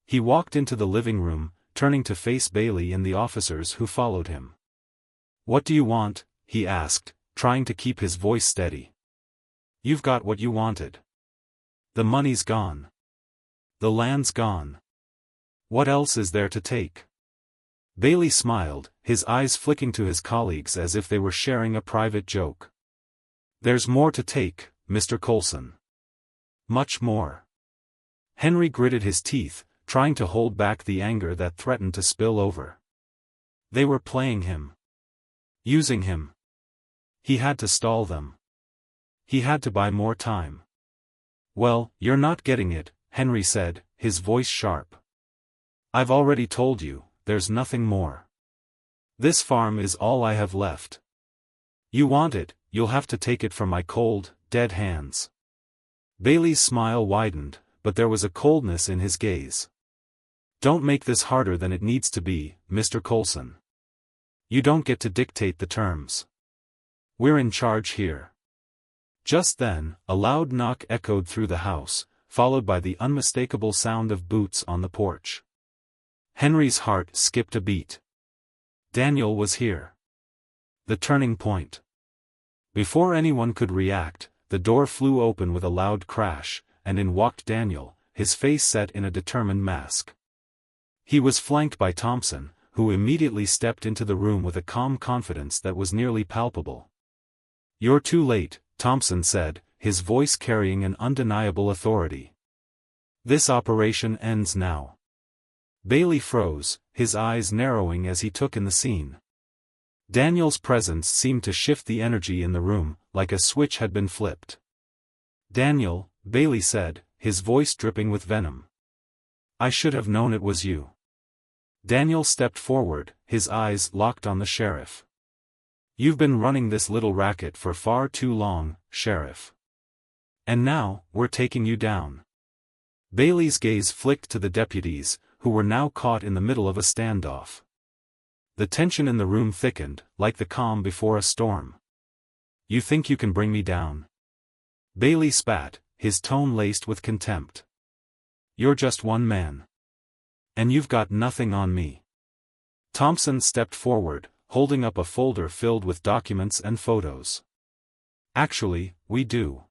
He walked into the living room, turning to face Bailey and the officers who followed him. "What do you want?" he asked, trying to keep his voice steady. "You've got what you wanted. The money's gone. The land's gone. What else is there to take?" Bailey smiled, his eyes flicking to his colleagues as if they were sharing a private joke. "There's more to take, Mr. Coulson. Much more." Henry gritted his teeth, trying to hold back the anger that threatened to spill over. They were playing him. Using him. He had to stall them. He had to buy more time. "Well, you're not getting it," Henry said, his voice sharp. "I've already told you, there's nothing more. This farm is all I have left. You want it, you'll have to take it from my cold, dead hands." Bailey's smile widened, but there was a coldness in his gaze. "Don't make this harder than it needs to be, Mr. Coulson. You don't get to dictate the terms. We're in charge here." Just then, a loud knock echoed through the house, followed by the unmistakable sound of boots on the porch. Henry's heart skipped a beat. Daniel was here. The turning point. Before anyone could react, the door flew open with a loud crash, and in walked Daniel, his face set in a determined mask. He was flanked by Thompson, who immediately stepped into the room with a calm confidence that was nearly palpable. "You're too late," Thompson said, his voice carrying an undeniable authority. "This operation ends now." Bailey froze, his eyes narrowing as he took in the scene. Daniel's presence seemed to shift the energy in the room, like a switch had been flipped. "Daniel," Bailey said, his voice dripping with venom. "I should have known it was you." Daniel stepped forward, his eyes locked on the sheriff. "You've been running this little racket for far too long, Sheriff. And now, we're taking you down." Bailey's gaze flicked to the deputies, who were now caught in the middle of a standoff. The tension in the room thickened, like the calm before a storm. "You think you can bring me down?" Bailey spat, his tone laced with contempt. "You're just one man. And you've got nothing on me." Thompson stepped forward, holding up a folder filled with documents and photos. "Actually, we do.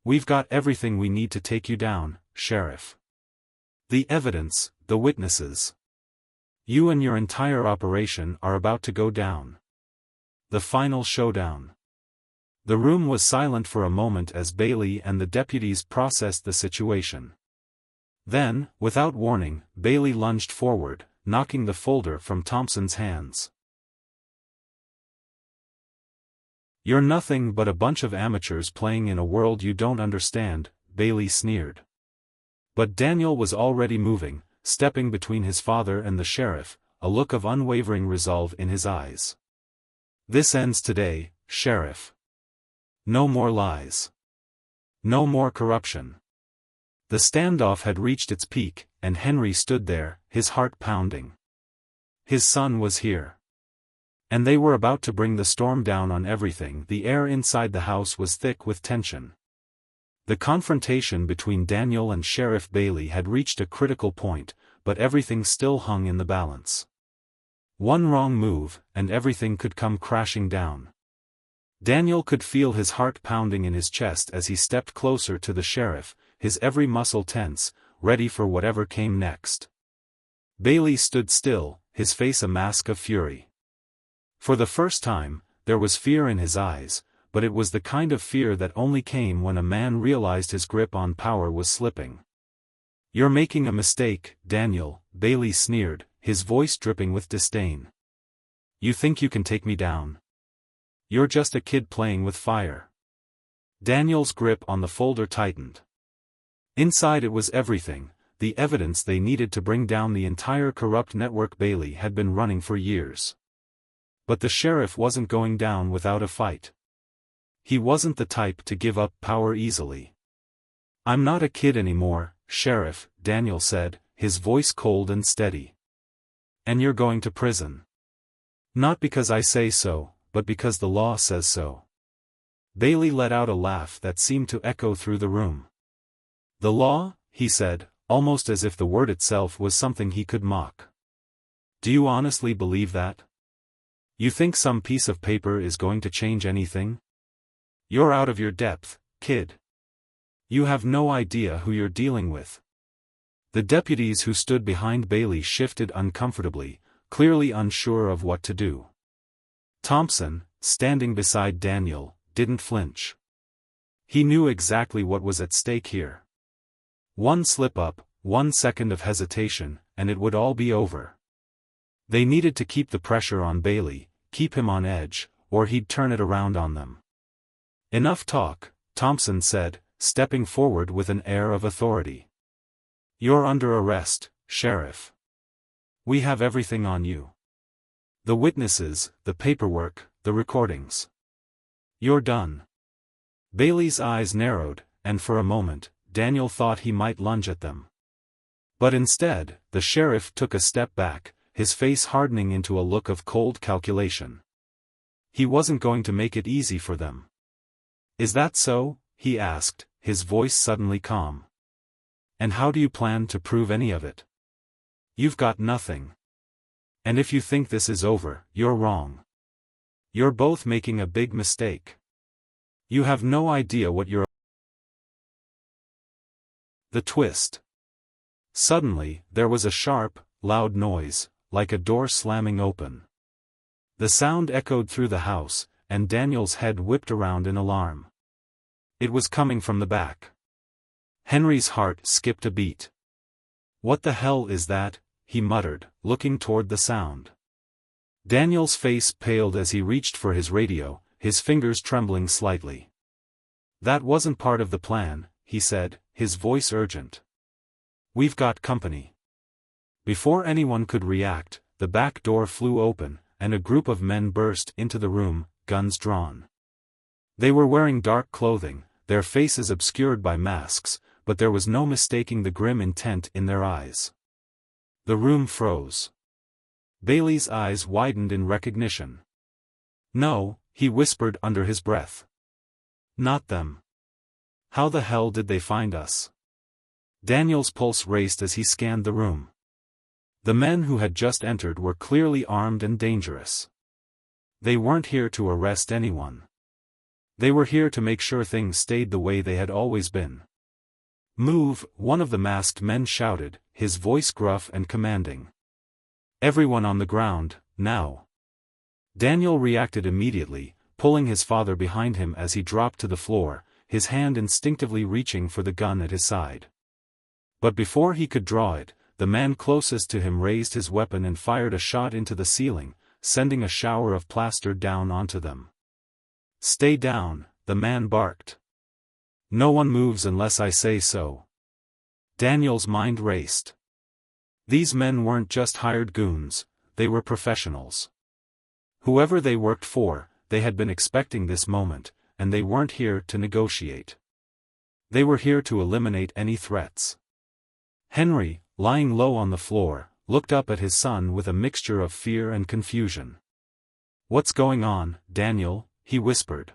We've got everything we need to take you down, Sheriff. The evidence, the witnesses. You and your entire operation are about to go down. The final showdown." The room was silent for a moment as Bailey and the deputies processed the situation. Then, without warning, Bailey lunged forward, knocking the folder from Thompson's hands. "You're nothing but a bunch of amateurs playing in a world you don't understand," Bailey sneered. But Daniel was already moving, stepping between his father and the sheriff, a look of unwavering resolve in his eyes. This ends today, Sheriff. No more lies. No more corruption. The standoff had reached its peak, and Henry stood there, his heart pounding. His son was here. And they were about to bring the storm down on everything. The air inside the house was thick with tension. The confrontation between Daniel and Sheriff Bailey had reached a critical point, but everything still hung in the balance. One wrong move, and everything could come crashing down. Daniel could feel his heart pounding in his chest as he stepped closer to the sheriff, his every muscle tense, ready for whatever came next. Bailey stood still, his face a mask of fury. For the first time, there was fear in his eyes, but it was the kind of fear that only came when a man realized his grip on power was slipping. "You're making a mistake, Daniel," Bailey sneered, his voice dripping with disdain. "You think you can take me down? You're just a kid playing with fire." Daniel's grip on the folder tightened. Inside it was everything, the evidence they needed to bring down the entire corrupt network Bailey had been running for years. But the sheriff wasn't going down without a fight. He wasn't the type to give up power easily. "I'm not a kid anymore, Sheriff," Daniel said, his voice cold and steady. "And you're going to prison. Not because I say so, but because the law says so." Bailey let out a laugh that seemed to echo through the room. "The law?" he said, almost as if the word itself was something he could mock. "Do you honestly believe that? You think some piece of paper is going to change anything? You're out of your depth, kid. You have no idea who you're dealing with." The deputies who stood behind Bailey shifted uncomfortably, clearly unsure of what to do. Thompson, standing beside Daniel, didn't flinch. He knew exactly what was at stake here. One slip-up, 1 second of hesitation, and it would all be over. They needed to keep the pressure on Bailey, keep him on edge, or he'd turn it around on them. "Enough talk," Thompson said, stepping forward with an air of authority. "You're under arrest, Sheriff. We have everything on you. The witnesses, the paperwork, the recordings. You're done." Bailey's eyes narrowed, and for a moment, Daniel thought he might lunge at them. But instead, the sheriff took a step back, his face hardening into a look of cold calculation. He wasn't going to make it easy for them. "Is that so?" he asked, his voice suddenly calm. "And how do you plan to prove any of it? You've got nothing. And if you think this is over, you're wrong. You're both making a big mistake. You have no idea what you're..." The twist. Suddenly, there was a sharp, loud noise, like a door slamming open. The sound echoed through the house, and Daniel's head whipped around in alarm. It was coming from the back. Henry's heart skipped a beat. "What the hell is that?" he muttered, looking toward the sound. Daniel's face paled as he reached for his radio, his fingers trembling slightly. "That wasn't part of the plan," he said, his voice urgent. "We've got company." Before anyone could react, the back door flew open, and a group of men burst into the room, guns drawn. They were wearing dark clothing, their faces obscured by masks, but there was no mistaking the grim intent in their eyes. The room froze. Bailey's eyes widened in recognition. "No," he whispered under his breath. "Not them. How the hell did they find us?" Daniel's pulse raced as he scanned the room. The men who had just entered were clearly armed and dangerous. They weren't here to arrest anyone. They were here to make sure things stayed the way they had always been. "Move," one of the masked men shouted, his voice gruff and commanding. "Everyone on the ground, now." Daniel reacted immediately, pulling his father behind him as he dropped to the floor, his hand instinctively reaching for the gun at his side. But before he could draw it, the man closest to him raised his weapon and fired a shot into the ceiling, sending a shower of plaster down onto them. "Stay down," the man barked. "No one moves unless I say so." Daniel's mind raced. These men weren't just hired goons, they were professionals. Whoever they worked for, they had been expecting this moment, and they weren't here to negotiate. They were here to eliminate any threats. Henry, lying low on the floor, looked up at his son with a mixture of fear and confusion. "What's going on, Daniel?" he whispered.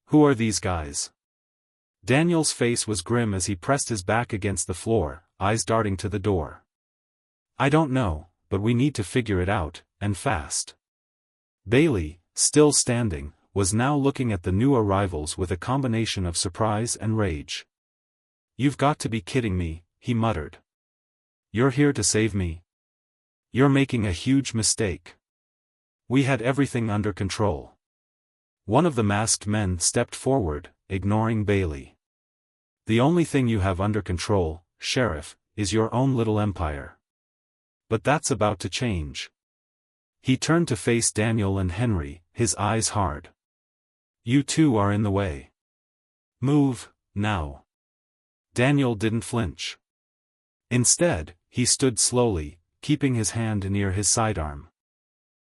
"Who are these guys?" Daniel's face was grim as he pressed his back against the floor, eyes darting to the door. "I don't know, but we need to figure it out, and fast." Bailey, still standing, was now looking at the new arrivals with a combination of surprise and rage. "You've got to be kidding me," he muttered. "You're here to save me? You're making a huge mistake. We had everything under control." One of the masked men stepped forward, ignoring Bailey. "The only thing you have under control, Sheriff, is your own little empire. But that's about to change." He turned to face Daniel and Henry, his eyes hard. "You two are in the way. Move, now." Daniel didn't flinch. Instead, he stood slowly, keeping his hand near his sidearm.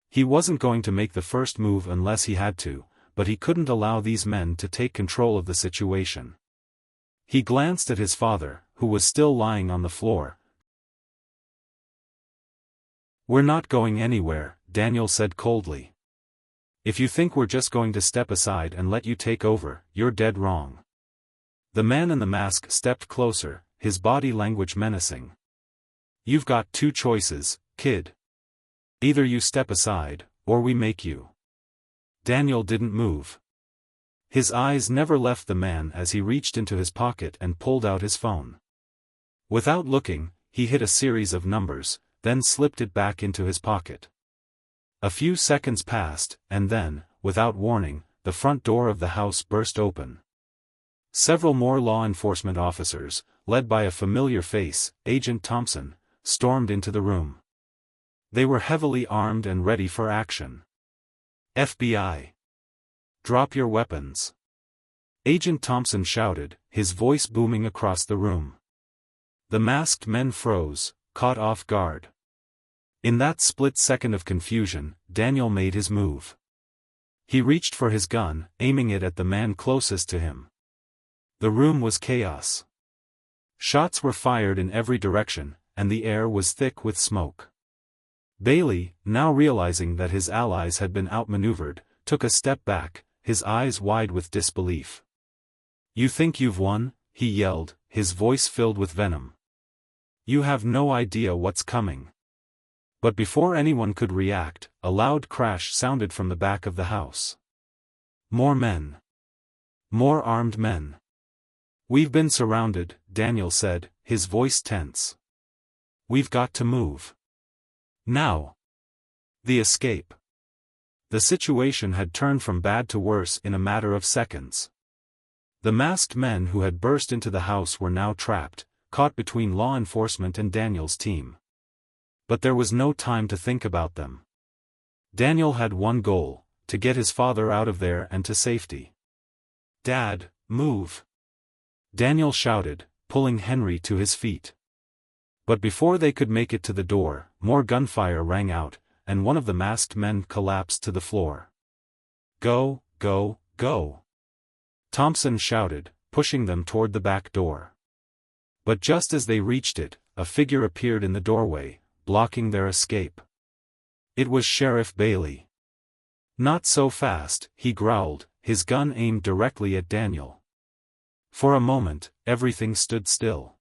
He wasn't going to make the first move unless he had to, but he couldn't allow these men to take control of the situation. He glanced at his father, who was still lying on the floor. "We're not going anywhere," Daniel said coldly. "If you think we're just going to step aside and let you take over, you're dead wrong." The man in the mask stepped closer, his body language menacing. "You've got two choices, kid. Either you step aside, or we make you." Daniel didn't move. His eyes never left the man as he reached into his pocket and pulled out his phone. Without looking, he hit a series of numbers, then slipped it back into his pocket. A few seconds passed, and then, without warning, the front door of the house burst open. Several more law enforcement officers, led by a familiar face, Agent Thompson, stormed into the room. They were heavily armed and ready for action. "FBI! Drop your weapons!" Agent Thompson shouted, his voice booming across the room. The masked men froze, caught off guard. In that split second of confusion, Daniel made his move. He reached for his gun, aiming it at the man closest to him. The room was chaos. Shots were fired in every direction, and the air was thick with smoke. Bailey, now realizing that his allies had been outmaneuvered, took a step back, his eyes wide with disbelief. "You think you've won?" he yelled, his voice filled with venom. "You have no idea what's coming." But before anyone could react, a loud crash sounded from the back of the house. More men. More armed men. "We've been surrounded," Daniel said, his voice tense. "We've got to move. Now." The escape. The situation had turned from bad to worse in a matter of seconds. The masked men who had burst into the house were now trapped, caught between law enforcement and Daniel's team. But there was no time to think about them. Daniel had one goal, to get his father out of there and to safety. "Dad, move!" Daniel shouted, pulling Henry to his feet. But before they could make it to the door, more gunfire rang out, and one of the masked men collapsed to the floor. "Go, go, go!" Thompson shouted, pushing them toward the back door. But just as they reached it, a figure appeared in the doorway, blocking their escape. It was Sheriff Bailey. "Not so fast," he growled, his gun aimed directly at Daniel. For a moment, everything stood still.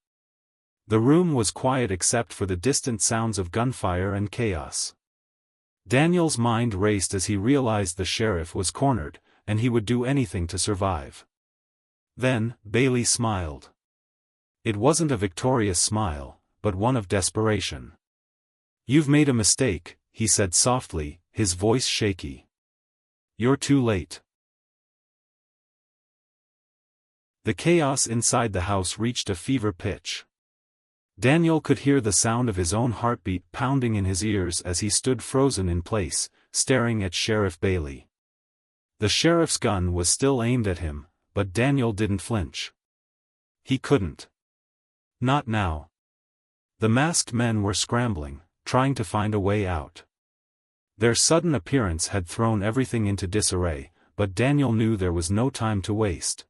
The room was quiet except for the distant sounds of gunfire and chaos. Daniel's mind raced as he realized the sheriff was cornered, and he would do anything to survive. Then, Bailey smiled. It wasn't a victorious smile, but one of desperation. "You've made a mistake," he said softly, his voice shaky. "You're too late." The chaos inside the house reached a fever pitch. Daniel could hear the sound of his own heartbeat pounding in his ears as he stood frozen in place, staring at Sheriff Bailey. The sheriff's gun was still aimed at him, but Daniel didn't flinch. He couldn't. Not now. The masked men were scrambling, trying to find a way out. Their sudden appearance had thrown everything into disarray, but Daniel knew there was no time to waste.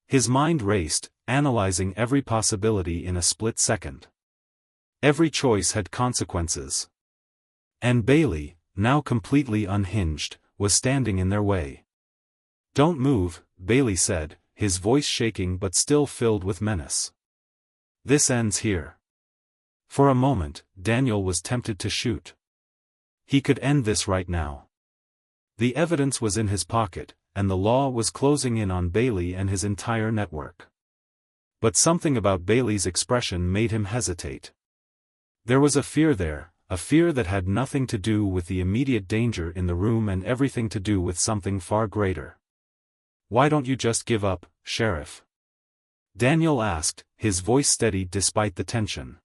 His mind raced, analyzing every possibility in a split second. Every choice had consequences. And Bailey, now completely unhinged, was standing in their way. "Don't move," Bailey said, his voice shaking but still filled with menace. "This ends here." For a moment, Daniel was tempted to shoot. He could end this right now. The evidence was in his pocket, and the law was closing in on Bailey and his entire network. But something about Bailey's expression made him hesitate. There was a fear there, a fear that had nothing to do with the immediate danger in the room and everything to do with something far greater. "Why don't you just give up, Sheriff?" Daniel asked, his voice steady despite the tension.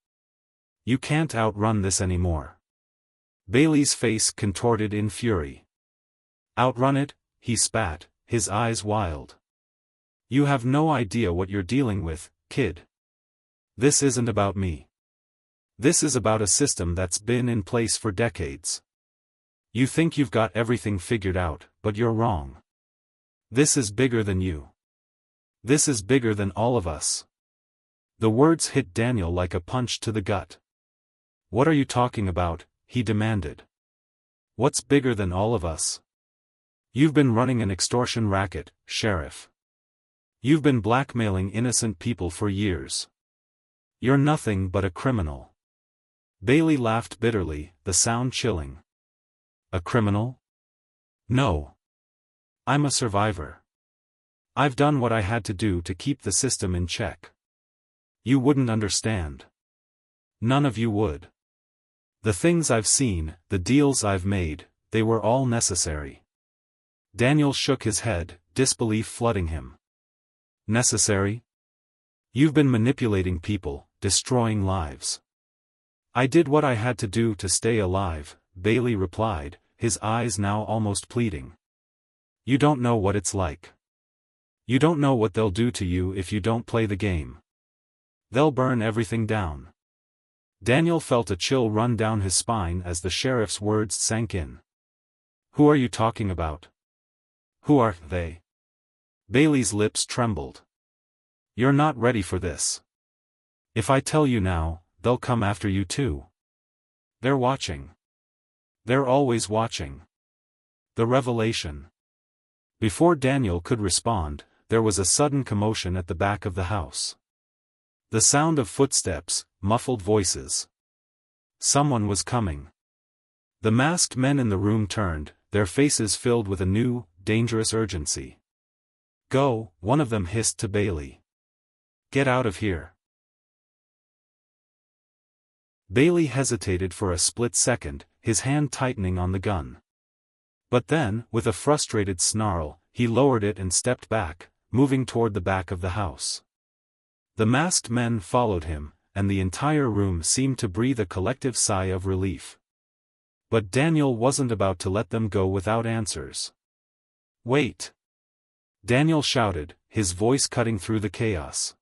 "You can't outrun this anymore." Bailey's face contorted in fury. "Outrun it?" he spat, his eyes wild. "You have no idea what you're dealing with, kid. This isn't about me. This is about a system that's been in place for decades. You think you've got everything figured out, but you're wrong. This is bigger than you. This is bigger than all of us." The words hit Daniel like a punch to the gut. "What are you talking about?" he demanded. "What's bigger than all of us? You've been running an extortion racket, Sheriff. You've been blackmailing innocent people for years. You're nothing but a criminal." Bailey laughed bitterly, the sound chilling. "A criminal? No. I'm a survivor. I've done what I had to do to keep the system in check. You wouldn't understand. None of you would. The things I've seen, the deals I've made, they were all necessary." Daniel shook his head, disbelief flooding him. "Necessary? You've been manipulating people, destroying lives." "I did what I had to do to stay alive," Bailey replied, his eyes now almost pleading. "You don't know what it's like. You don't know what they'll do to you if you don't play the game. They'll burn everything down." Daniel felt a chill run down his spine as the sheriff's words sank in. "Who are you talking about? Who are they?" Bailey's lips trembled. "You're not ready for this. If I tell you now, they'll come after you too. They're watching. They're always watching." The revelation. Before Daniel could respond, there was a sudden commotion at the back of the house. The sound of footsteps, muffled voices. Someone was coming. The masked men in the room turned, their faces filled with a new, dangerous urgency. "Go," one of them hissed to Bailey. "Get out of here." Bailey hesitated for a split second, his hand tightening on the gun. But then, with a frustrated snarl, he lowered it and stepped back, moving toward the back of the house. The masked men followed him, and the entire room seemed to breathe a collective sigh of relief. But Daniel wasn't about to let them go without answers. "Wait!" Daniel shouted, his voice cutting through the chaos.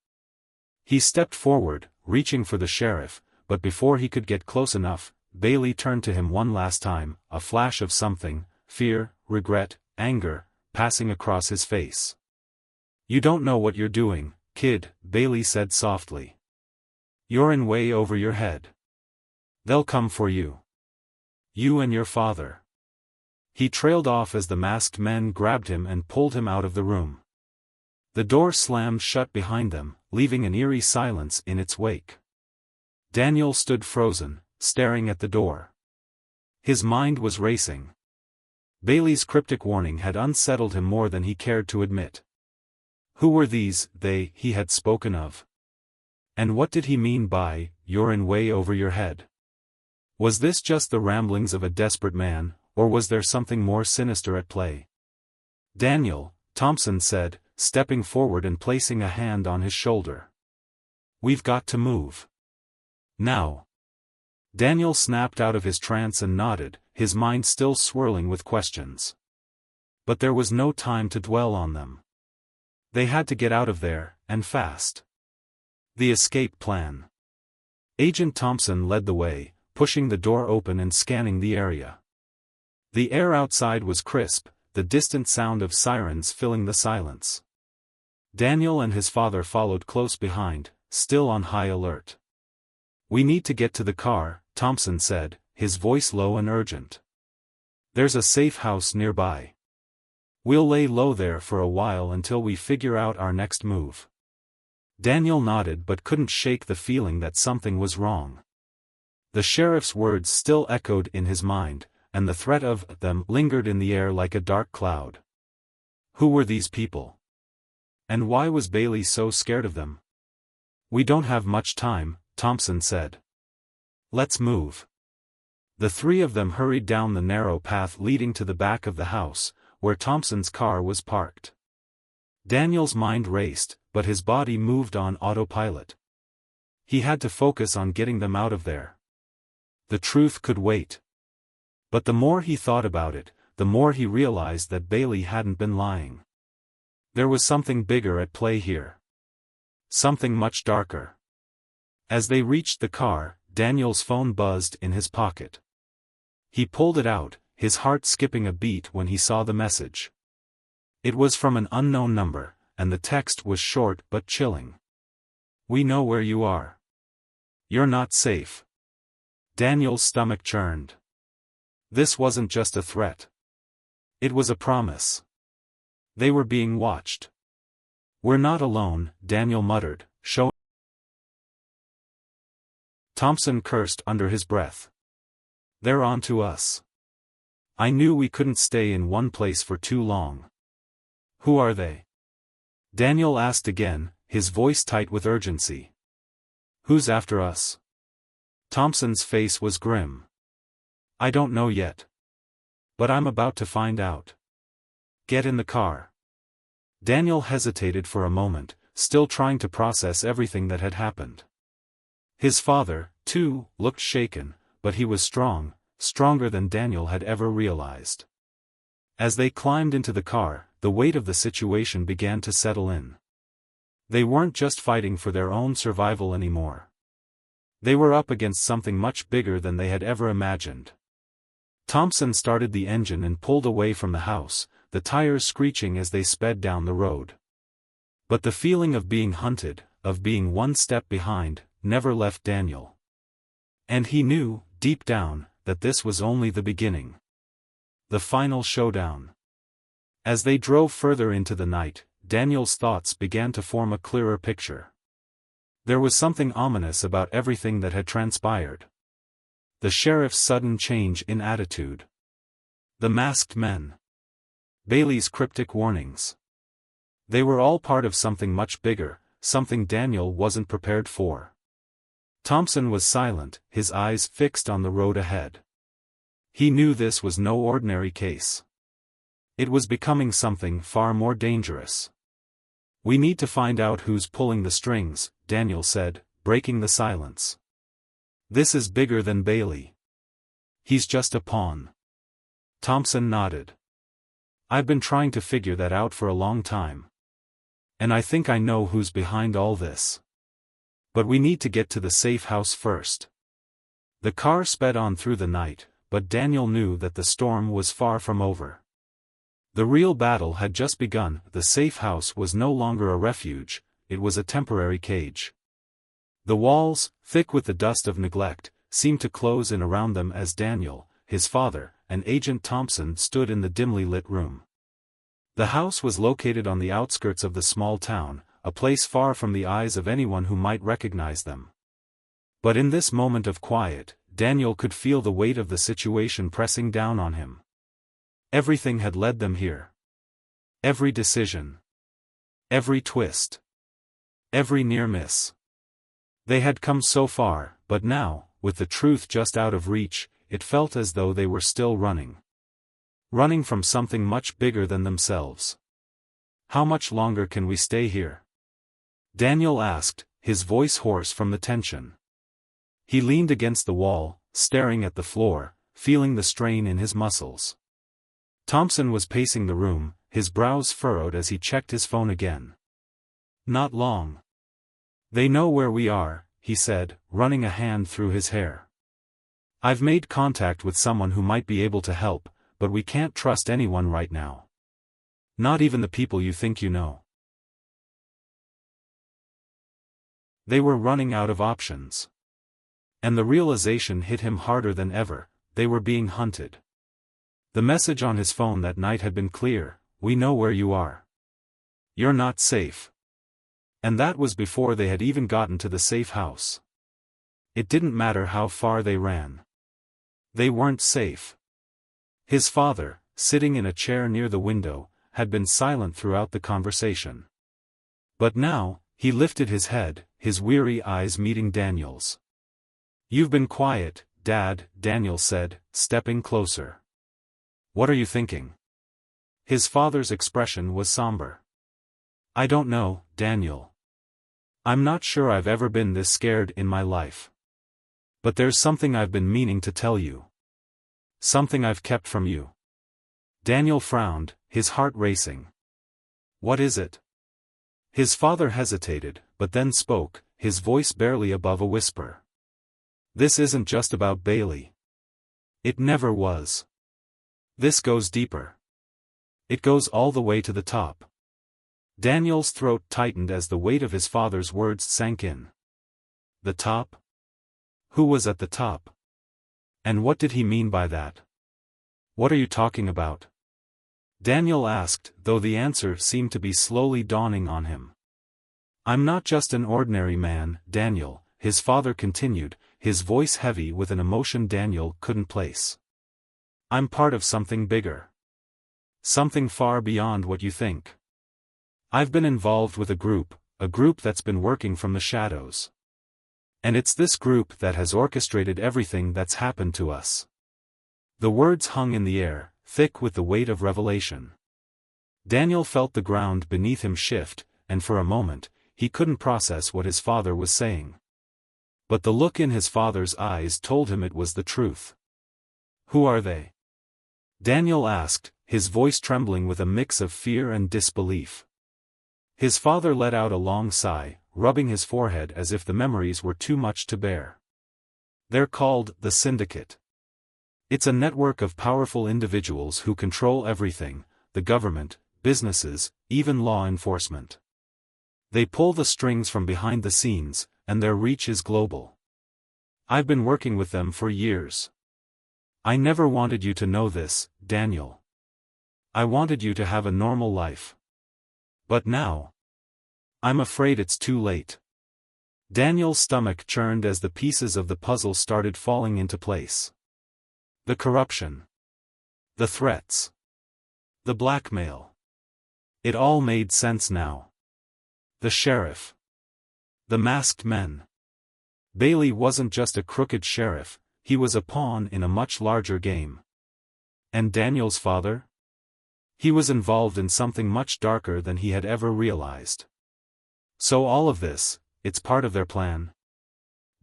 He stepped forward, reaching for the sheriff, but before he could get close enough, Bailey turned to him one last time, a flash of something, fear, regret, anger, passing across his face. "You don't know what you're doing, kid," Bailey said softly. "You're in way over your head. They'll come for you. You and your father." He trailed off as the masked men grabbed him and pulled him out of the room. The door slammed shut behind them, leaving an eerie silence in its wake. Daniel stood frozen, staring at the door. His mind was racing. Bailey's cryptic warning had unsettled him more than he cared to admit. Who were these "they" he had spoken of? And what did he mean by, "you're in way over your head"? Was this just the ramblings of a desperate man, or was there something more sinister at play? "Daniel," Thompson said, stepping forward and placing a hand on his shoulder. "We've got to move. Now." Daniel snapped out of his trance and nodded, his mind still swirling with questions. But there was no time to dwell on them. They had to get out of there, and fast. The escape plan. Agent Thompson led the way, pushing the door open and scanning the area. The air outside was crisp, the distant sound of sirens filling the silence. Daniel and his father followed close behind, still on high alert. "We need to get to the car," Thompson said, his voice low and urgent. "There's a safe house nearby. We'll lay low there for a while until we figure out our next move." Daniel nodded but couldn't shake the feeling that something was wrong. The sheriff's words still echoed in his mind, and the threat of them lingered in the air like a dark cloud. Who were these people? And why was Bailey so scared of them? "We don't have much time," Thompson said. "Let's move." The three of them hurried down the narrow path leading to the back of the house, where Thompson's car was parked. Daniel's mind raced, but his body moved on autopilot. He had to focus on getting them out of there. The truth could wait. But the more he thought about it, the more he realized that Bailey hadn't been lying. There was something bigger at play here. Something much darker. As they reached the car, Daniel's phone buzzed in his pocket. He pulled it out, his heart skipping a beat when he saw the message. It was from an unknown number, and the text was short but chilling. "We know where you are. You're not safe." Daniel's stomach churned. This wasn't just a threat. It was a promise. They were being watched. "We're not alone," Daniel muttered, showing. Thompson cursed under his breath. "They're on to us. I knew we couldn't stay in one place for too long." "Who are they?" Daniel asked again, his voice tight with urgency. "Who's after us?" Thompson's face was grim. "I don't know yet. But I'm about to find out. Get in the car." Daniel hesitated for a moment, still trying to process everything that had happened. His father, too, looked shaken, but he was strong, stronger than Daniel had ever realized. As they climbed into the car, the weight of the situation began to settle in. They weren't just fighting for their own survival anymore. They were up against something much bigger than they had ever imagined. Thompson started the engine and pulled away from the house, the tires screeching as they sped down the road. But the feeling of being hunted, of being one step behind, never left Daniel. And he knew, deep down, that this was only the beginning. The final showdown. As they drove further into the night, Daniel's thoughts began to form a clearer picture. There was something ominous about everything that had transpired. The sheriff's sudden change in attitude. The masked men. Bailey's cryptic warnings. They were all part of something much bigger, something Daniel wasn't prepared for. Thompson was silent, his eyes fixed on the road ahead. He knew this was no ordinary case. It was becoming something far more dangerous. "We need to find out who's pulling the strings," Daniel said, breaking the silence. "This is bigger than Bailey. He's just a pawn." Thompson nodded. "I've been trying to figure that out for a long time. And I think I know who's behind all this. But we need to get to the safe house first." The car sped on through the night, but Daniel knew that the storm was far from over. The real battle had just begun. The safe house was no longer a refuge, it was a temporary cage. The walls, thick with the dust of neglect, seemed to close in around them as Daniel, his father, and Agent Thompson stood in the dimly lit room. The house was located on the outskirts of the small town, a place far from the eyes of anyone who might recognize them. But in this moment of quiet, Daniel could feel the weight of the situation pressing down on him. Everything had led them here. Every decision. Every twist. Every near miss. They had come so far, but now, with the truth just out of reach, it felt as though they were still running. Running from something much bigger than themselves. "How much longer can we stay here?" Daniel asked, his voice hoarse from the tension. He leaned against the wall, staring at the floor, feeling the strain in his muscles. Thompson was pacing the room, his brows furrowed as he checked his phone again. "Not long. They know where we are," he said, running a hand through his hair. "I've made contact with someone who might be able to help, but we can't trust anyone right now. Not even the people you think you know. They were running out of options. And the realization hit him harder than ever: they were being hunted. The message on his phone that night had been clear: "We know where you are. You're not safe." And that was before they had even gotten to the safe house. It didn't matter how far they ran. They weren't safe. His father, sitting in a chair near the window, had been silent throughout the conversation. But now, he lifted his head, his weary eyes meeting Daniel's. "You've been quiet, Dad," Daniel said, stepping closer. "What are you thinking?" His father's expression was somber. "I don't know, Daniel. I'm not sure I've ever been this scared in my life. But there's something I've been meaning to tell you. Something I've kept from you." Daniel frowned, his heart racing. "What is it?" His father hesitated, but then spoke, his voice barely above a whisper. "This isn't just about Bailey. It never was. This goes deeper. It goes all the way to the top." Daniel's throat tightened as the weight of his father's words sank in. The top? Who was at the top? And what did he mean by that? "What are you talking about?" Daniel asked, though the answer seemed to be slowly dawning on him. "I'm not just an ordinary man, Daniel," his father continued, his voice heavy with an emotion Daniel couldn't place. "I'm part of something bigger. Something far beyond what you think. I've been involved with a group that's been working from the shadows. And it's this group that has orchestrated everything that's happened to us." The words hung in the air, thick with the weight of revelation. Daniel felt the ground beneath him shift, and for a moment, he couldn't process what his father was saying. But the look in his father's eyes told him it was the truth. "Who are they?" Daniel asked, his voice trembling with a mix of fear and disbelief. His father let out a long sigh, rubbing his forehead as if the memories were too much to bear. "They're called the Syndicate. It's a network of powerful individuals who control everything: the government, businesses, even law enforcement. They pull the strings from behind the scenes, and their reach is global. I've been working with them for years. I never wanted you to know this, Daniel. I wanted you to have a normal life. But now, I'm afraid it's too late." Daniel's stomach churned as the pieces of the puzzle started falling into place. The corruption. The threats. The blackmail. It all made sense now. The sheriff. The masked men. Bailey wasn't just a crooked sheriff, he was a pawn in a much larger game. And Daniel's father? He was involved in something much darker than he had ever realized. "So all of this, it's part of their plan?"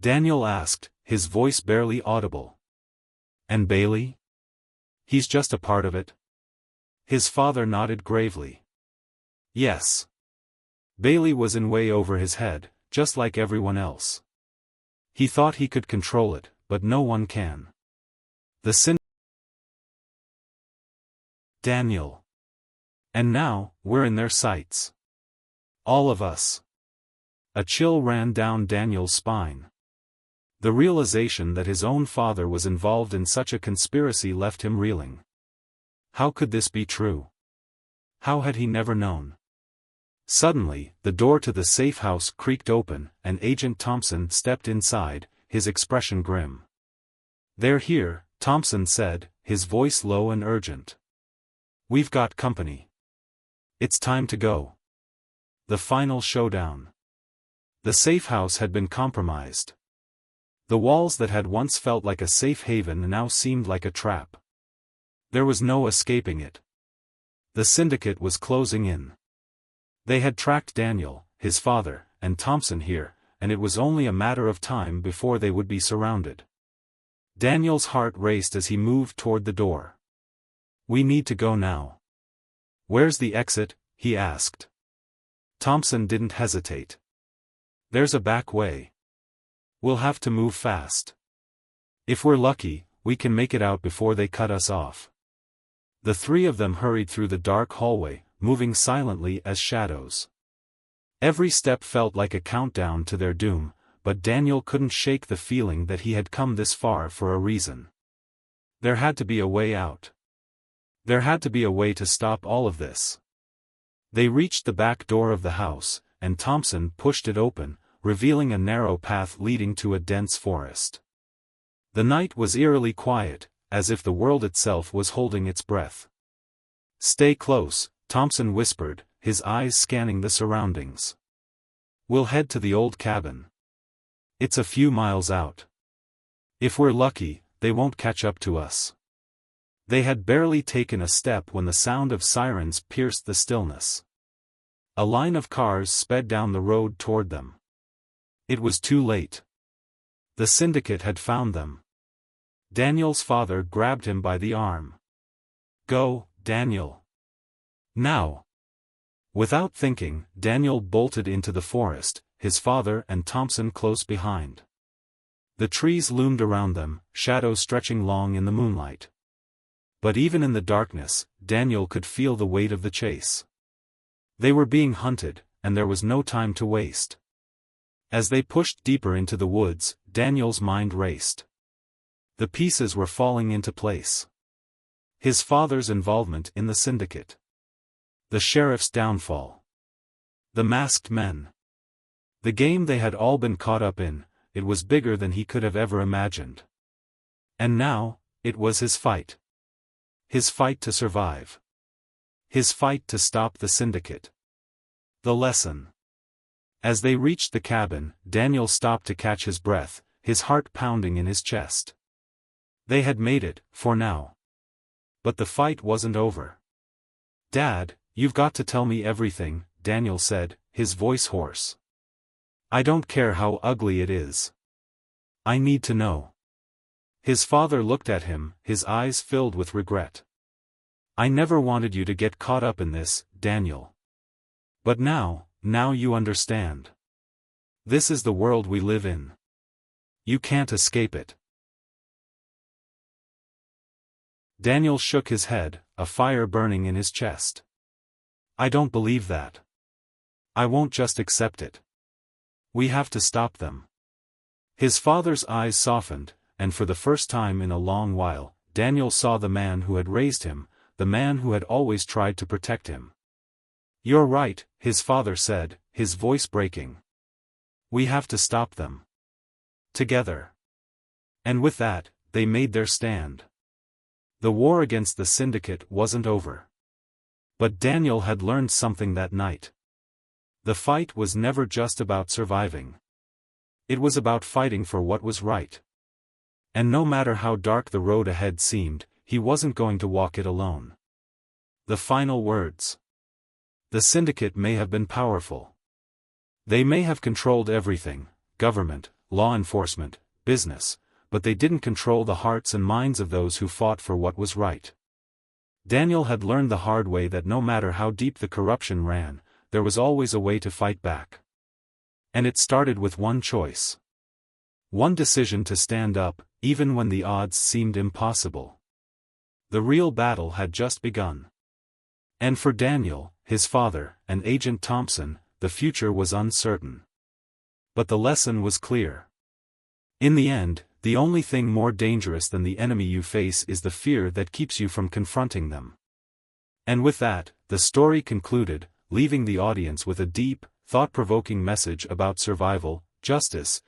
Daniel asked, his voice barely audible. "And Bailey? He's just a part of it?" His father nodded gravely. "Yes. Bailey was in way over his head, just like everyone else. He thought he could control it, but no one can. The sin. Daniel. And now, we're in their sights. All of us." A chill ran down Daniel's spine. The realization that his own father was involved in such a conspiracy left him reeling. How could this be true? How had he never known? Suddenly, the door to the safe house creaked open, and Agent Thompson stepped inside, his expression grim. "They're here," Thompson said, his voice low and urgent. "We've got company. It's time to go." The final showdown. The safe house had been compromised. The walls that had once felt like a safe haven now seemed like a trap. There was no escaping it. The syndicate was closing in. They had tracked Daniel, his father, and Thompson here, and it was only a matter of time before they would be surrounded. Daniel's heart raced as he moved toward the door. "We need to go now." "Where's the exit?" he asked. Thompson didn't hesitate. "There's a back way. We'll have to move fast. If we're lucky, we can make it out before they cut us off." The three of them hurried through the dark hallway, moving silently as shadows. Every step felt like a countdown to their doom, but Daniel couldn't shake the feeling that he had come this far for a reason. There had to be a way out. There had to be a way to stop all of this. They reached the back door of the house, and Thompson pushed it open, revealing a narrow path leading to a dense forest. The night was eerily quiet, as if the world itself was holding its breath. "Stay close," Thompson whispered, his eyes scanning the surroundings. "We'll head to the old cabin. It's a few miles out. If we're lucky, they won't catch up to us." They had barely taken a step when the sound of sirens pierced the stillness. A line of cars sped down the road toward them. It was too late. The syndicate had found them. Daniel's father grabbed him by the arm. "Go, Daniel. Now." Without thinking, Daniel bolted into the forest, his father and Thompson close behind. The trees loomed around them, shadows stretching long in the moonlight. But even in the darkness, Daniel could feel the weight of the chase. They were being hunted, and there was no time to waste. As they pushed deeper into the woods, Daniel's mind raced. The pieces were falling into place. His father's involvement in the syndicate. The sheriff's downfall. The masked men. The game they had all been caught up in, it was bigger than he could have ever imagined. And now, it was his fight. His fight to survive. His fight to stop the syndicate. The lesson. As they reached the cabin, Daniel stopped to catch his breath, his heart pounding in his chest. They had made it, for now. But the fight wasn't over. "Dad, you've got to tell me everything," Daniel said, his voice hoarse. "I don't care how ugly it is. I need to know." His father looked at him, his eyes filled with regret. "I never wanted you to get caught up in this, Daniel. But now you understand. This is the world we live in. You can't escape it." Daniel shook his head, a fire burning in his chest. "I don't believe that. I won't just accept it. We have to stop them." His father's eyes softened, and for the first time in a long while, Daniel saw the man who had raised him, the man who had always tried to protect him. "You're right," his father said, his voice breaking. "We have to stop them. Together." And with that, they made their stand. The war against the syndicate wasn't over. But Daniel had learned something that night. The fight was never just about surviving. It was about fighting for what was right. And no matter how dark the road ahead seemed, he wasn't going to walk it alone. The final words. The syndicate may have been powerful. They may have controlled everything, government, law enforcement, business, but they didn't control the hearts and minds of those who fought for what was right. Daniel had learned the hard way that no matter how deep the corruption ran, there was always a way to fight back. And it started with one choice. One decision to stand up, even when the odds seemed impossible. The real battle had just begun. And for Daniel, his father, and Agent Thompson, the future was uncertain. But the lesson was clear. In the end, the only thing more dangerous than the enemy you face is the fear that keeps you from confronting them. And with that, the story concluded, leaving the audience with a deep, thought-provoking message about survival, justice,